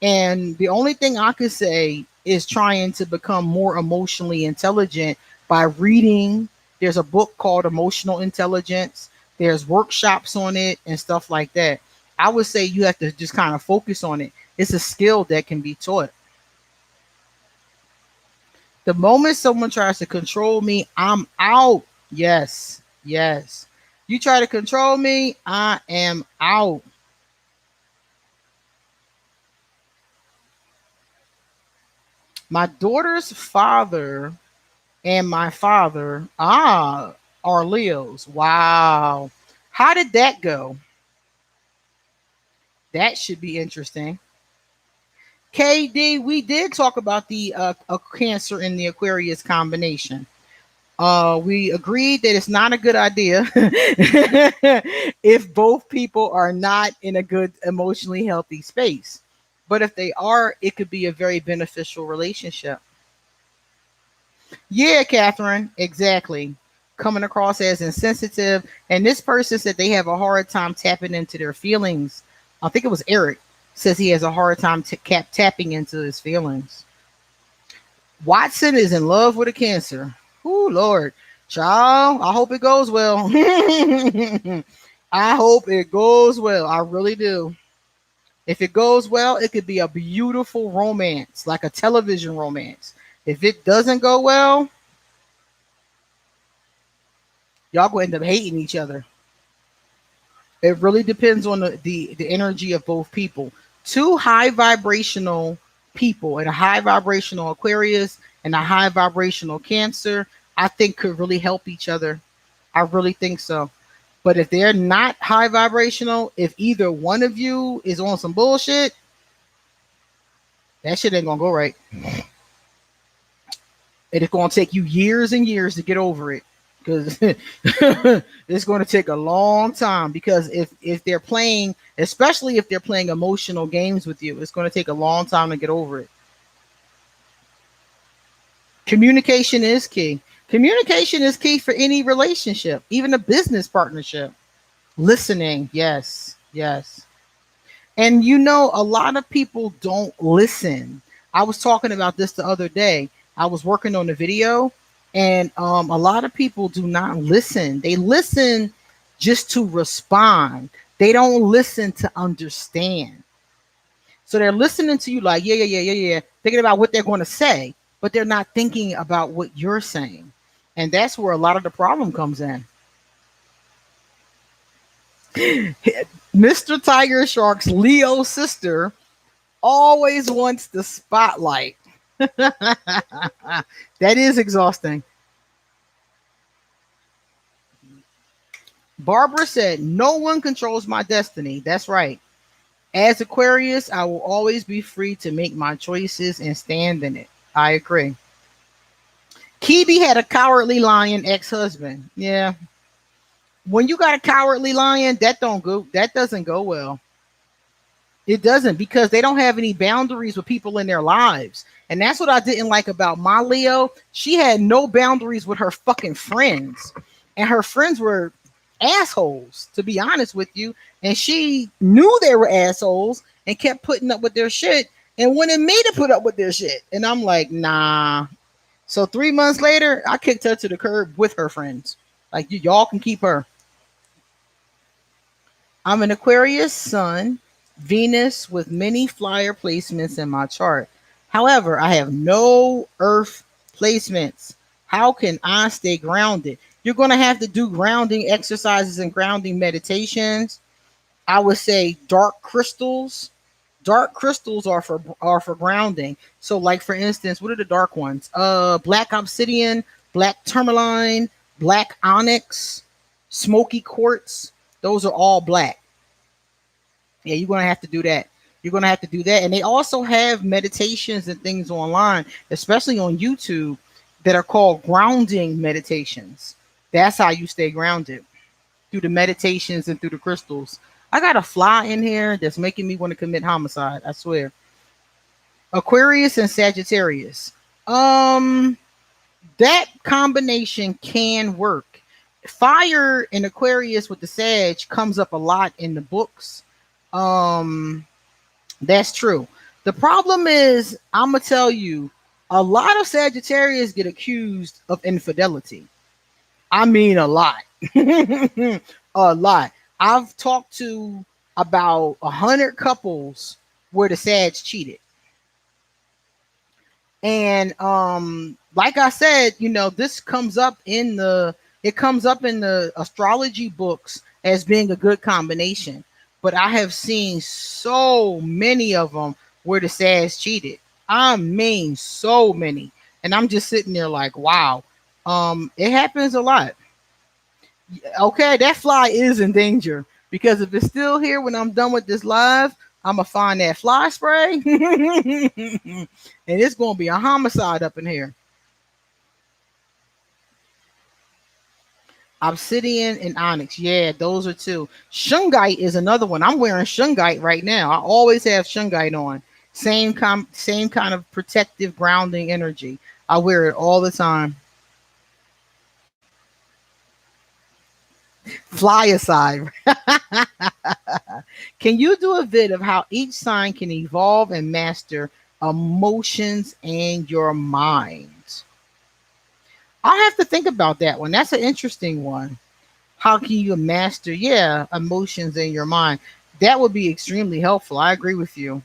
and the only thing I could say is trying to become more emotionally intelligent by reading. There's a book called Emotional Intelligence. There's workshops on it and stuff like that. I would say you have to just kind of focus on it. It's a skill that can be taught. The moment someone tries to control me, I'm out. Yes, yes. You try to control me, I am out. My daughter's father and my father, are Leos. Wow. How did that go? That should be interesting. KD, we did talk about the a Cancer in the Aquarius combination. We agreed that it's not a good idea if both people are not in a good emotionally healthy space. But if they are, it could be a very beneficial relationship. Yeah, Catherine, exactly. Coming across as insensitive. And this person said they have a hard time tapping into their feelings. I think it was Eric says he has a hard time tapping into his feelings. Watson is in love with a Cancer. Oh, Lord. Child, I hope it goes well. I hope it goes well. I really do. If it goes well, it could be a beautiful romance, like a television romance. If it doesn't go well, y'all going to end up hating each other. It really depends on the energy of both people. Two high vibrational people and a high vibrational Aquarius and a high vibrational Cancer, I think could really help each other. I really think so. But if they're not high vibrational, if either one of you is on some bullshit, that shit ain't gonna go right. It's gonna take you years and years to get over it. Because it's going to take a long time, because if they're playing, especially if they're playing emotional games with you, it's going to take a long time to get over it. Communication is key. Communication is key for any relationship, even a business partnership. Listening, yes, yes. And a lot of people don't listen. I was talking about this the other day. I was working on a video, and a lot of people do not listen. They listen just to respond. They don't listen to understand. So they're listening to you like, yeah, yeah, yeah, yeah, yeah, thinking about what they're going to say, but they're not thinking about what you're saying. And that's where a lot of the problem comes in. Mr. Tiger Shark's Leo sister always wants the spotlight. That is exhausting. Barbara said, no one controls my destiny. That's right. As Aquarius, I will always be free to make my choices and stand in it. I agree. Kibi had a cowardly lion ex-husband. Yeah. When you got a cowardly lion, that doesn't go well. It doesn't, because they don't have any boundaries with people in their lives. And that's what I didn't like about my Leo. She had no boundaries with her fucking friends. And her friends were assholes, to be honest with you. And she knew they were assholes and kept putting up with their shit and wanted me to put up with their shit. And I'm like, nah. So 3 months later, I kicked her to the curb with her friends. Like, y'all can keep her. I'm an Aquarius sun, Venus with many flyer placements in my chart. However, I have no earth placements. How can I stay grounded? You're going to have to do grounding exercises and grounding meditations. I would say dark crystals. Dark crystals are for grounding. So, like, for instance, what are the dark ones? Black obsidian, black tourmaline, black onyx. Smoky quartz, those are all black. Yeah, you're gonna have to do that. You're gonna have to do that. And they also have meditations and things online, especially on YouTube, that are called grounding meditations. That's how you stay grounded, through the meditations and through the crystals. I got a fly in here that's making me want to commit homicide. I swear. Aquarius and Sagittarius. Um, that combination can work. Fire in Aquarius with the Sag comes up a lot in the books. Um, that's true. The problem is, I'm gonna tell you, a lot of Sagittarius get accused of infidelity. I mean, a lot, a lot. I've talked to about 100 couples where the Sag cheated. And like I said, this comes up in the astrology books as being a good combination. But I have seen so many of them where the Sag cheated. I mean, so many. And I'm just sitting there like, wow. It happens a lot. Okay, that fly is in danger, because if it's still here when I'm done with this live, I'm gonna find that fly spray, and it's gonna be a homicide up in here. Obsidian and onyx, yeah, those are two. Shungite is another one. I'm wearing shungite right now. I always have shungite on. Same kind of protective grounding energy. I wear it all the time. Fly aside. Can you do a vid of how each sign can evolve and master emotions and your mind? I'll have to think about that one. That's an interesting one. How can you master, yeah, emotions in your mind? That would be extremely helpful. I agree with you.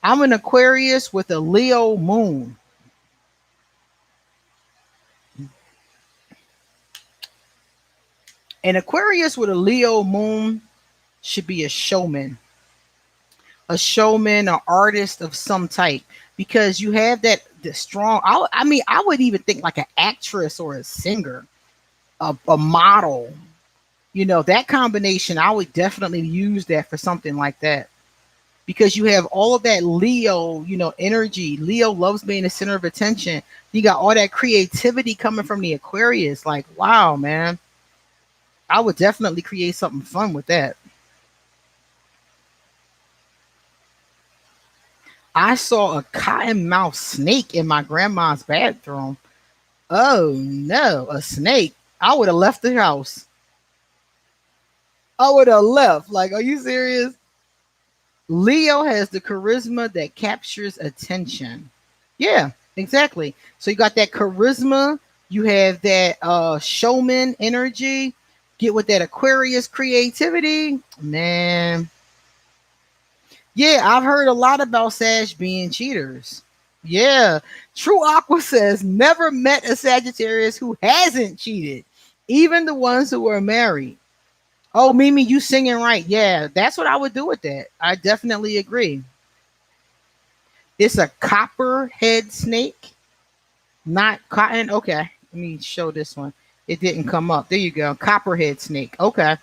I'm an Aquarius with a Leo moon. An Aquarius with a Leo moon should be a showman, an artist of some type, because you have that the strong. I mean, I would even think like an actress or a singer, a model. That combination. I would definitely use that for something like that, because you have all of that Leo, energy. Leo loves being the center of attention. You got all that creativity coming from the Aquarius. Like, wow, man. I would definitely create something fun with that. I saw a cottonmouth snake in my grandma's bathroom. Oh no, a snake. I would have left the house. I would have left. Like, are you serious? Leo has the charisma that captures attention. Yeah, exactly. So you got that charisma, you have that showman energy, get with that Aquarius creativity. Man, yeah, I've heard a lot about Sag being cheaters. Yeah. True Aqua says never met a Sagittarius who hasn't cheated, even the ones who are married. Oh, Mimi, you singing right. Yeah, that's what I would do with that. I definitely agree. It's a copperhead snake, not cotton. Okay, let me show this one. It didn't come up. There you go. Copperhead snake. Okay.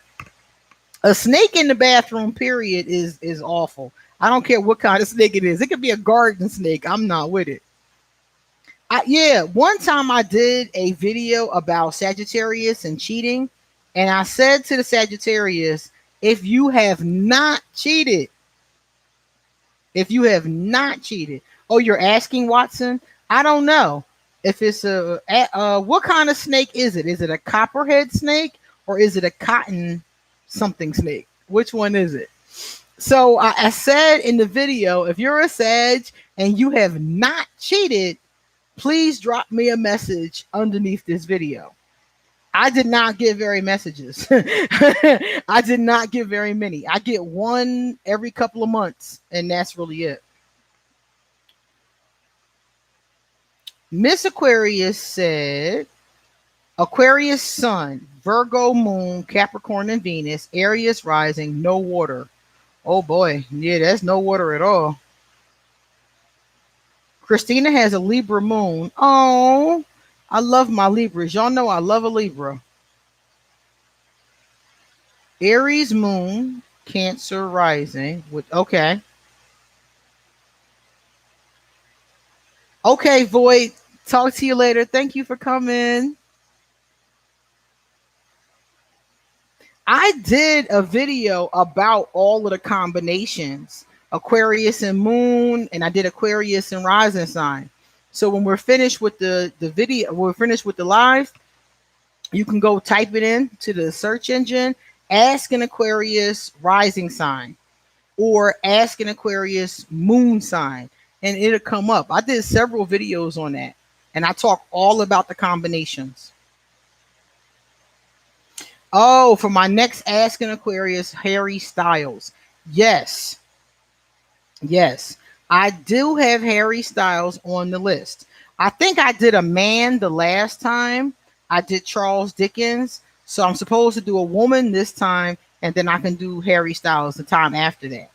A snake in the bathroom, period, is awful. I don't care what kind of snake it is. It could be a garden snake. I'm not with it. Yeah, one time I did a video about Sagittarius and cheating, and I said to the Sagittarius, if you have not cheated, if you have not cheated, oh, you're asking, Watson? I don't know if it's what kind of snake is it? Is it a copperhead snake or is it a cotton something snake? Which one is it? So I said in the video, if you're a Sag and you have not cheated, please drop me a message underneath this video. I did not get very messages. I did not get very many. I get one every couple of months, and that's really it. Miss Aquarius said, Aquarius sun, Virgo moon, Capricorn and Venus, Aries rising, no water. Oh boy, yeah, that's no water at all. Christina has a Libra moon. Oh, I love my Libras. Y'all know I love a Libra. Aries moon, Cancer rising with okay. Okay, Void. Talk to you later. Thank you for coming. I did a video about all of the combinations, Aquarius and Moon, and I did Aquarius and Rising sign. So when we're finished with the video, we're finished with the live, you can go type it in to the search engine, ask an Aquarius rising sign or ask an Aquarius moon sign, and it'll come up. I did several videos on that, and I talk all about the combinations. Oh, for my next Ask an Aquarius, Harry Styles. Yes, yes. I do have Harry Styles on the list. I think I did a man the last time. I did Charles Dickens. So I'm supposed to do a woman this time, and then I can do Harry Styles the time after that.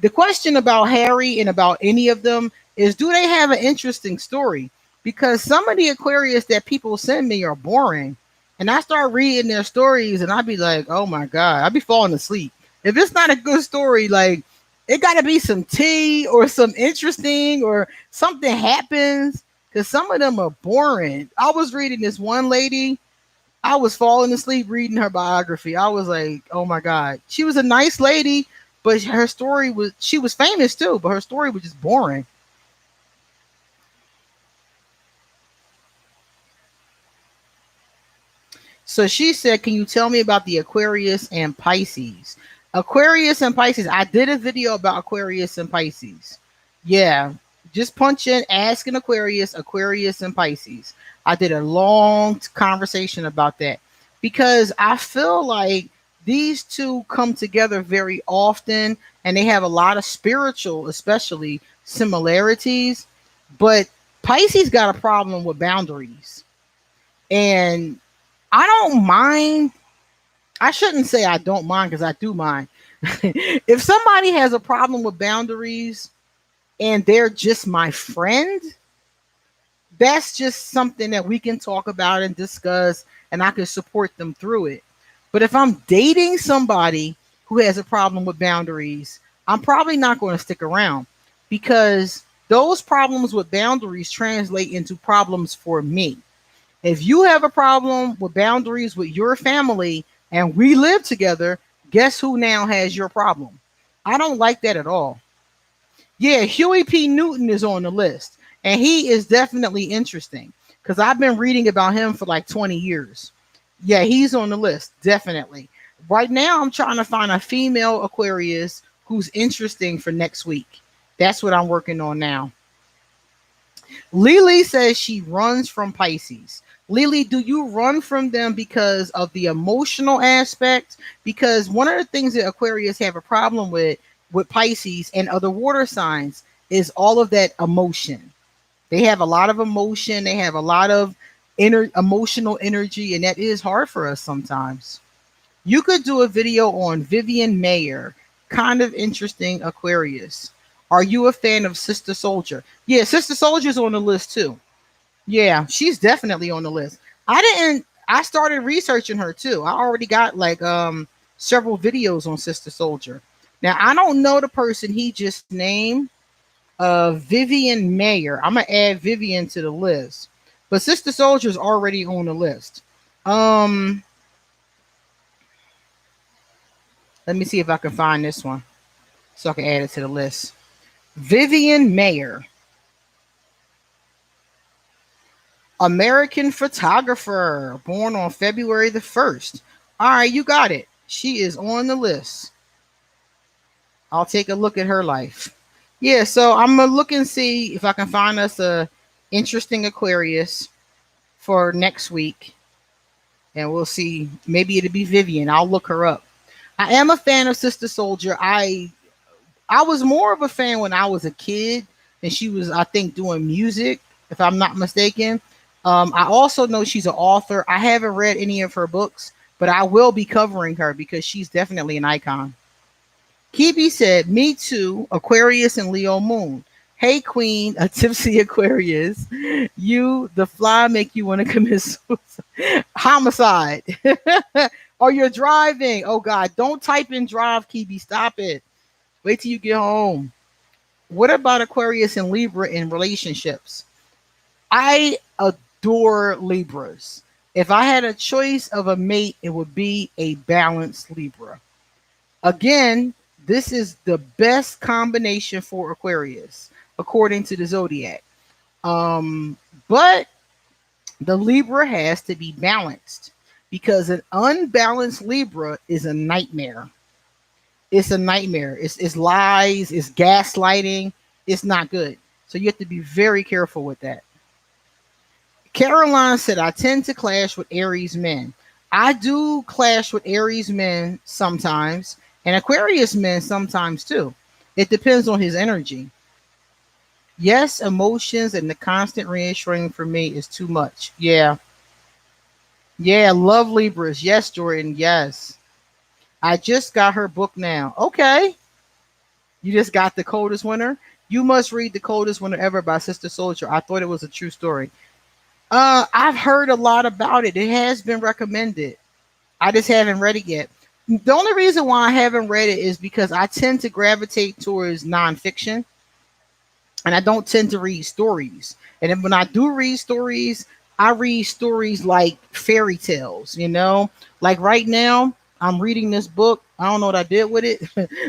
The question about Harry and about any of them is, do they have an interesting story? Because some of the Aquarius that people send me are boring. And I start reading their stories and I'd be like, oh my God, I'd be falling asleep. If it's not a good story, like it got to be some tea or some interesting or something happens because some of them are boring. I was reading this one lady. I was falling asleep reading her biography. I was like, oh my God. She was a nice lady, but her story was, she was famous too, but her story was just boring. So she said, can you tell me about the Aquarius and Pisces? Aquarius and Pisces. I did a video about Aquarius and Pisces. Yeah. Just punch in Ask an Aquarius, Aquarius and Pisces. I did a long conversation about that because I feel like these two come together very often and they have a lot of spiritual, especially similarities. But Pisces got a problem with boundaries. And I don't mind. I shouldn't say I don't mind because I do mind. If somebody has a problem with boundaries and they're just my friend, that's just something that we can talk about and discuss, and I can support them through it. But if I'm dating somebody who has a problem with boundaries, I'm probably not going to stick around because those problems with boundaries translate into problems for me. If you have a problem with boundaries with your family and we live together, guess who now has your problem? I don't like that at all. Yeah, Huey P. Newton is on the list, and he is definitely interesting because I've been reading about him for like 20 years. Yeah, he's on the list, definitely. Right now, I'm trying to find a female Aquarius who's interesting for next week. That's what I'm working on now. Lily says she runs from Pisces. Lily, do you run from them because of the emotional aspect? Because one of the things that Aquarius have a problem with Pisces and other water signs is all of that emotion. They have a lot of emotion. They have a lot of emotional energy, and that is hard for us sometimes. You could do a video on Vivian Mayer, kind of interesting Aquarius. Are you a fan of Sister Soldier? Yeah, Sister Soldier's on the list too. Yeah, she's definitely on the list. I started researching her too. I already got like several videos on Sister Soldier. Now I don't know the person he just named, Vivian Mayer. I'm gonna add Vivian to the list. But Sister Soldier's already on the list. Um Let me see if I can find this one so I can add it to the list. Vivian Mayer. American photographer, born on February the 1st. All right, you got it. She is on the list. I'll take a look at her life. Yeah, so I'm gonna look and see if I can find us a interesting Aquarius for next week, and we'll see. Maybe it'll be Vivian. I'll look her up. I am a fan of Sister Soldier. I was more of a fan when I was a kid, and she was, I think, doing music, if I'm not mistaken. I also know she's an author. I haven't read any of her books, but I will be covering her because she's definitely an icon. Kibi said, me too, Aquarius and Leo moon. Hey, Queen, a tipsy Aquarius. You, the fly make you want to commit suicide. Homicide. Oh, you're driving. Oh God, don't type in drive, Kibi. Stop it. Wait till you get home. What about Aquarius and Libra in relationships? I adore Libras. If I had a choice of a mate, it would be a balanced Libra. Again, this is the best combination for Aquarius, according to the Zodiac. Um, but the Libra has to be balanced because an unbalanced Libra is a nightmare. It's a nightmare. It's lies, it's gaslighting, it's not good. So you have to be very careful with that. Caroline said, I tend to clash with Aries men. I do clash with Aries men sometimes, and Aquarius men sometimes too. It depends on his energy. Yes, emotions and the constant reassuring for me is too much. Yeah. Yeah, love Libras. Yes, Jordan. Yes. I just got her book now. Okay. You just got The Coldest Winter. You must read The Coldest Winter Ever by Sister Soldier. I thought it was a true story. I've heard a lot about it. It has been recommended. I just haven't read it yet. The only reason why I haven't read it is because I tend to gravitate towards nonfiction and I don't tend to read stories. And then when I do read stories, I read stories like fairy tales, Like right now, I'm reading this book. I don't know what I did with it,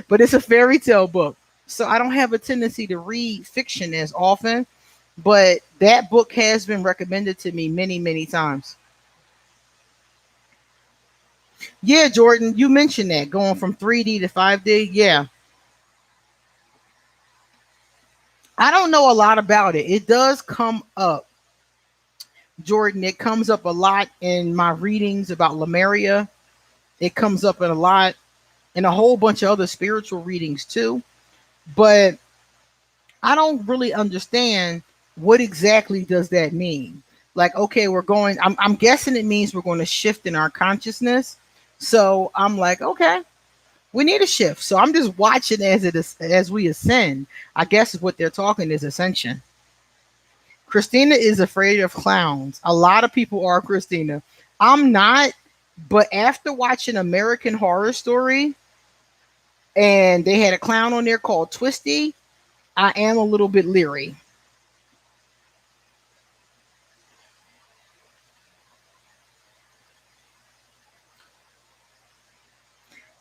but it's a fairy tale book. So I don't have a tendency to read fiction as often, but that book has been recommended to me many, many times. Yeah, Jordan, you mentioned that going from 3D to 5D. Yeah. I don't know a lot about it. It does come up, Jordan. It comes up a lot in my readings about Lemuria. It comes up in a lot in a whole bunch of other spiritual readings too. But I don't really understand what exactly does that mean. Like, okay, I'm guessing it means we're going to shift in our consciousness. So I'm like, okay, we need a shift. So I'm just watching as we ascend. I guess what they're talking is ascension. Christina is afraid of clowns. A lot of people are, Christina. I'm not, but after watching American Horror Story and they had a clown on there called Twisty, I am a little bit leery.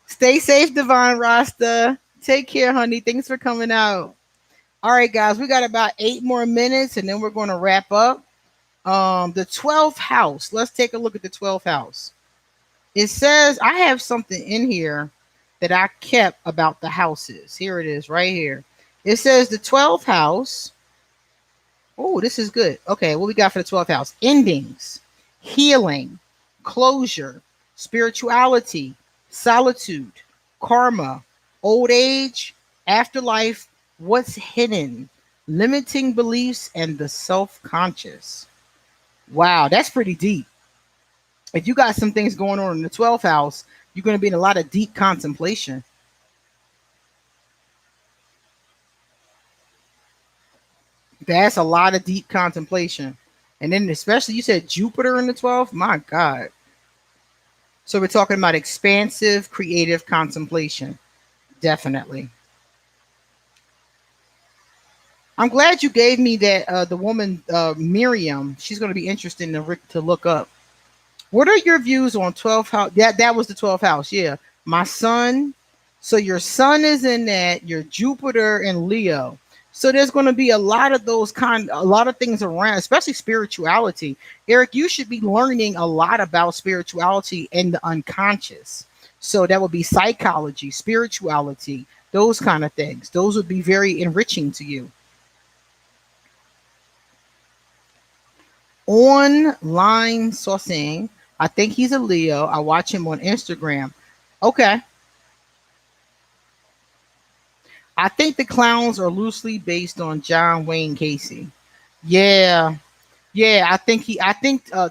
Stay safe, Divine Rasta. Take care, honey. Thanks for coming out. All right, guys, we got about 8 more minutes and then we're going to wrap up. The 12th house. Let's take a look at the 12th house. It says I have something in here that I kept about the houses. Here it is, right here. It says the 12th house. Oh, this is good. Okay, what we got for the 12th house? Endings, healing, closure, spirituality, solitude, karma, old age, afterlife, what's hidden, limiting beliefs, and the self conscious. Wow, that's pretty deep. If you got some things going on in the 12th house, you're going to be in a lot of deep contemplation. That's a lot of deep contemplation. And then, especially, you said Jupiter in the 12th. My God. So, we're talking about expansive, creative contemplation. Definitely. I'm glad you gave me that. The woman, Miriam, she's going to be interesting to look up. What are your views on 12th house? That was the 12th house. Yeah. My son. So your sun is in that, your Jupiter and Leo. So there's going to be a lot of a lot of things around, especially spirituality. Eric, you should be learning a lot about spirituality and the unconscious. So that would be psychology, spirituality, those kind of things. Those would be very enriching to you. Online sourcing. I think he's a Leo. I watch him on Instagram. Okay. I think the clowns are loosely based on John Wayne Casey. Yeah. Yeah, I think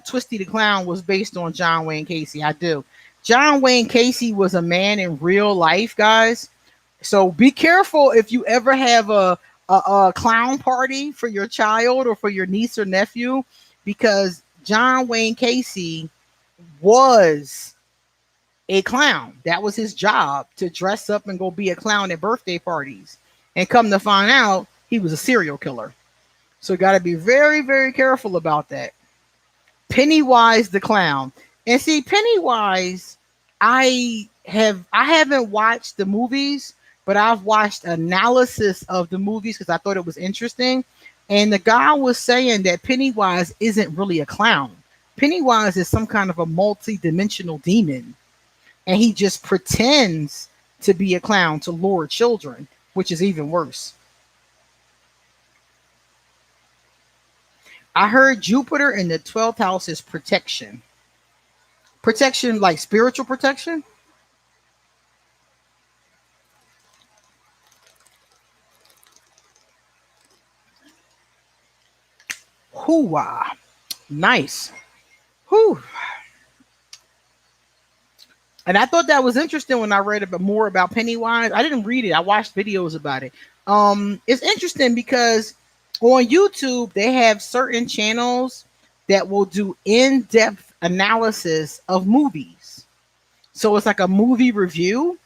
Twisty the Clown was based on John Wayne Casey. I do. John Wayne Casey was a man in real life, guys. So be careful if you ever have a clown party for your child or for your niece or nephew, because John Wayne Casey was a clown. That was his job, to dress up and go be a clown at birthday parties. And come to find out, he was a serial killer. So got to be very, very careful about that. Pennywise the clown. And see, Pennywise, I haven't watched the movies, but I've watched analysis of the movies because I thought it was interesting. And the guy was saying that Pennywise isn't really a clown. Pennywise is some kind of a multi-dimensional demon, and he just pretends to be a clown to lure children, which is even worse. I heard Jupiter in the 12th house is protection. Protection, like spiritual protection. Hooah. Nice. Whew. And I thought that was interesting when I read a bit more about Pennywise. I didn't read it. I watched videos about it. It's interesting because on YouTube they have certain channels that will do in-depth analysis of movies. So it's like a movie review,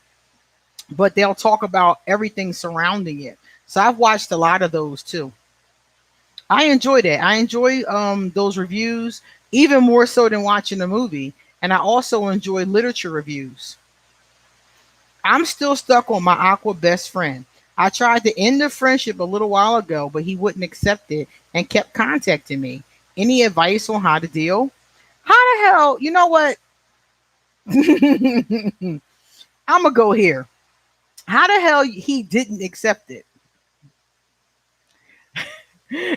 but they'll talk about everything surrounding it. So I've watched a lot of those too. I enjoy that. I enjoy those reviews even more so than watching a movie. And I also enjoy literature reviews. I'm still stuck on my aqua best friend. I tried to end the friendship a little while ago, but he wouldn't accept it and kept contacting me. Any advice on how to deal? How the hell? You know what? I'm gonna go here. How the hell he didn't accept it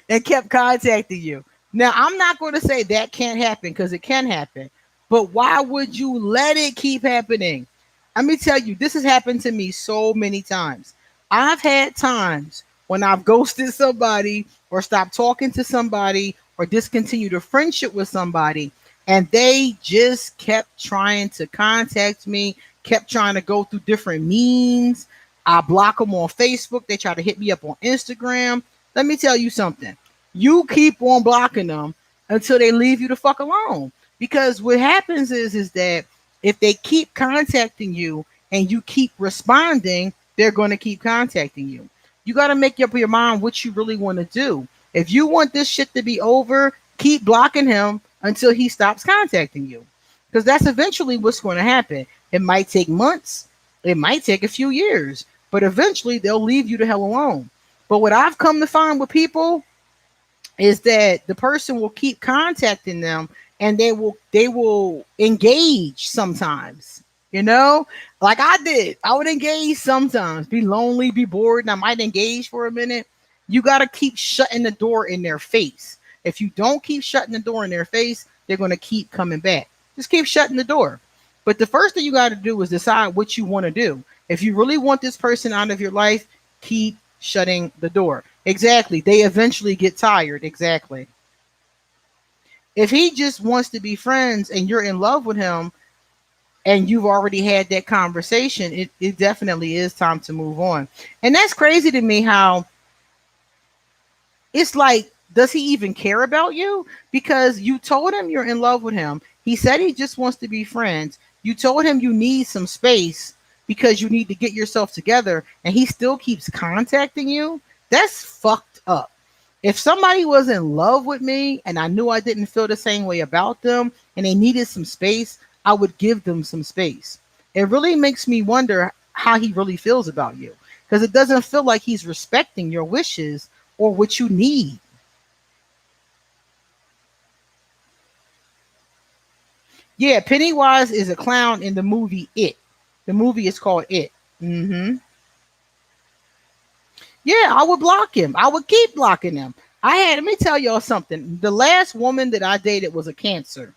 and kept contacting you? Now, I'm not going to say that can't happen because it can happen, but why would you let it keep happening? Let me tell you, this has happened to me so many times. I've had times when I've ghosted somebody or stopped talking to somebody or discontinued a friendship with somebody, and they just kept trying to contact me, kept trying to go through different means. I block them on Facebook. They try to hit me up on Instagram. Let me tell you something. You keep on blocking them until they leave you the fuck alone. Because what happens is that if they keep contacting you and you keep responding, they're going to keep contacting you. You got to make up your mind what you really want to do. If you want this shit to be over, keep blocking him until he stops contacting you. Because that's eventually what's going to happen. It might take months. It might take a few years. But eventually they'll leave you the hell alone. But what I've come to find with people is that the person will keep contacting them and they will engage sometimes, you know, like I did. I would engage sometimes, be lonely, be bored, and I might engage for a minute. You got to keep shutting the door in their face. If you don't keep shutting the door in their face, they're going to keep coming back. Just keep shutting the door. But the first thing you got to do is decide what you want to do. If you really want this person out of your life, keep shutting the door. Exactly. They eventually get tired. Exactly. If he just wants to be friends and you're in love with him and you've already had that conversation, it definitely is time to move on. And that's crazy to me how it's like, does he even care about you? Because you told him you're in love with him. He said he just wants to be friends. You told him you need some space because you need to get yourself together, and he still keeps contacting you. That's fucked up. If somebody was in love with me and I knew I didn't feel the same way about them and they needed some space, I would give them some space. It really makes me wonder how he really feels about you, because it doesn't feel like he's respecting your wishes or what you need. Yeah, Pennywise is a clown in the movie It. The movie is called It. Hmm. Yeah, I would block him. I would keep blocking him. Let me tell y'all something. The last woman that I dated was a Cancer.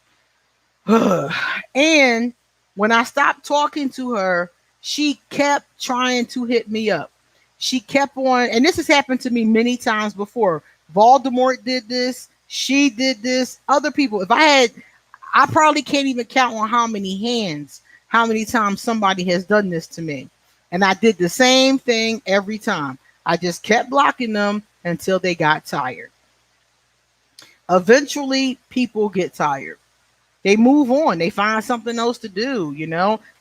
And when I stopped talking to her, she kept trying to hit me up. She kept on, and this has happened to me many times before. Voldemort did this. She did this. Other people. I probably can't even count on how many hands, how many times somebody has done this to me. And I did the same thing every time. I just kept blocking them until they got tired. Eventually, people get tired. They move on. They find something else to do.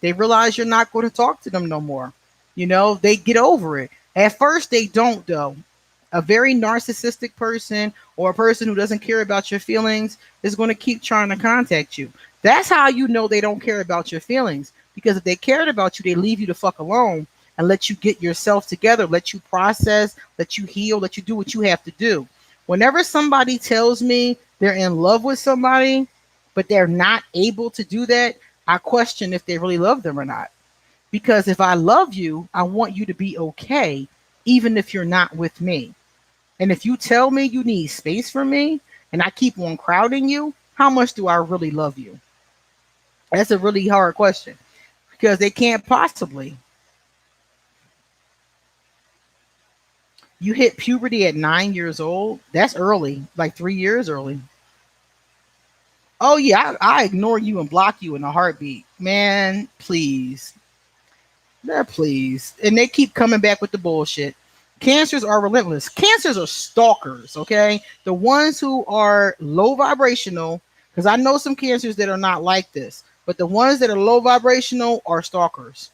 They realize you're not going to talk to them no more. They get over it. At first, they don't, though. A very narcissistic person or a person who doesn't care about your feelings is going to keep trying to contact you. That's how you know they don't care about your feelings. Because if they cared about you, they leave you the fuck alone and let you get yourself together, let you process, let you heal, let you do what you have to do. Whenever somebody tells me they're in love with somebody, but they're not able to do that, I question if they really love them or not. Because if I love you, I want you to be okay, even if you're not with me. And if you tell me you need space from me and I keep on crowding you, how much do I really love you? That's a really hard question because they can't possibly. You hit puberty at 9 years old. That's early, like 3 years early. Oh, yeah, I ignore you and block you in a heartbeat. Man, please. Yeah, please. And they keep coming back with the bullshit. Cancers are relentless. Cancers are stalkers, okay? The ones who are low vibrational, because I know some cancers that are not like this, but the ones that are low vibrational are stalkers.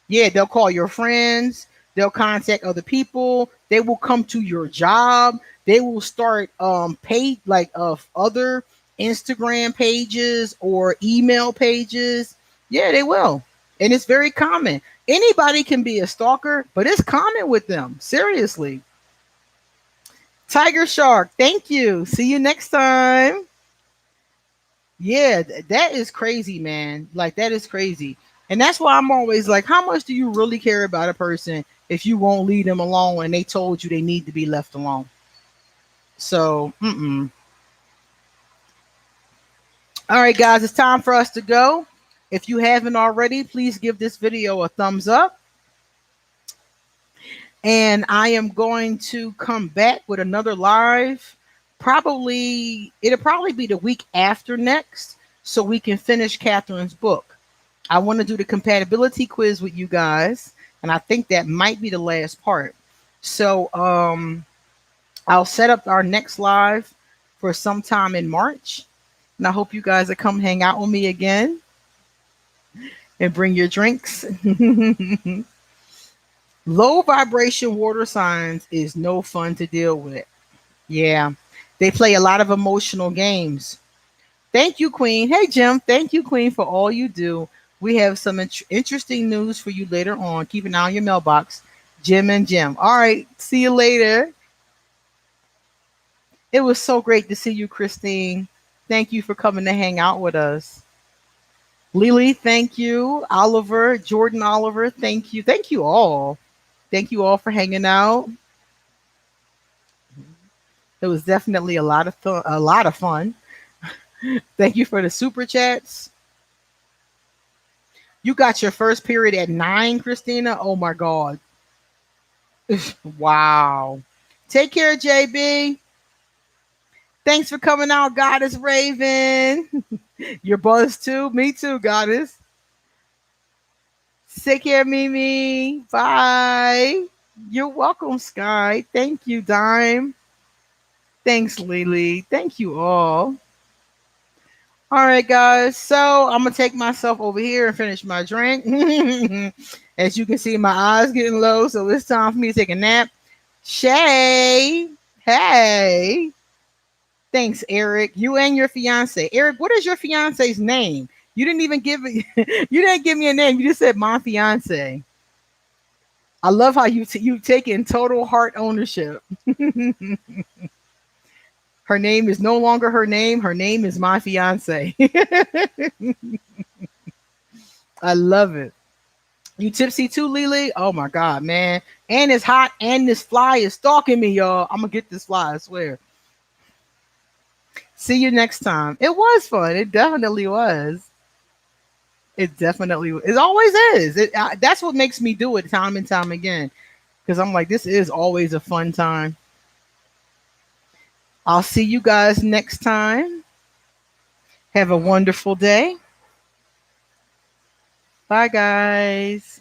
Yeah, they'll call your friends, they'll contact other people, they will come to your job, they will start page like of other Instagram pages or email pages. Yeah, they will. And it's very common. Anybody can be a stalker, but it's common with them. Seriously. Tiger Shark, thank you. See you next time. Yeah, that is crazy, man. Like, that is crazy. And that's why I'm always like, how much do you really care about a person if you won't leave them alone and they told you they need to be left alone? So, all right, guys, it's time for us to go. If you haven't already, please give this video a thumbs up. And I am going to come back with another live. It'll probably be the week after next, so we can finish Catherine's book. I want to do the compatibility quiz with you guys, and I think that might be the last part. So I'll set up our next live for sometime in March, and I hope you guys will come hang out with me again and bring your drinks. Low vibration water signs is no fun to deal with. Yeah, they play a lot of emotional games. Thank you, Queen. Hey, Jim. Thank you, Queen, for all you do. We have some interesting news for you later on. Keep an eye on your mailbox. Jim and Jim. All right. See you later. It was so great to see you, Christine. Thank you for coming to hang out with us. Lily, thank you. Oliver, Jordan Oliver, thank you. Thank you all. Thank you all for hanging out. It was definitely a lot of fun. Thank you for the super chats. You got your first period at 9, Christina. Oh my God. Wow. Take care, JB. Thanks for coming out, Goddess Raven. You're buzzed too. Me too, Goddess. Take care, Mimi. Bye. You're welcome, Sky. Thank you, Dime. Thanks, Lily. Thank you all. All right, guys. So I'm gonna take myself over here and finish my drink. As you can see, my eyes getting low, so it's time for me to take a nap. Shay, hey. Thanks, Eric. You and your fiance. Eric, what is your fiance's name? You didn't even give it. You didn't give me a name. You just said my fiance. I love how you take in total heart ownership. Her name is no longer her name. Her name is my fiance. I love it. You tipsy too, Lily? Oh my God, man. And it's hot and this fly is stalking me, y'all. I'm going to get this fly, I swear. See you next time. It was fun. It definitely was. It always is. That's what makes me do it time and time again. Because I'm like, this is always a fun time. I'll see you guys next time. Have a wonderful day. Bye, guys.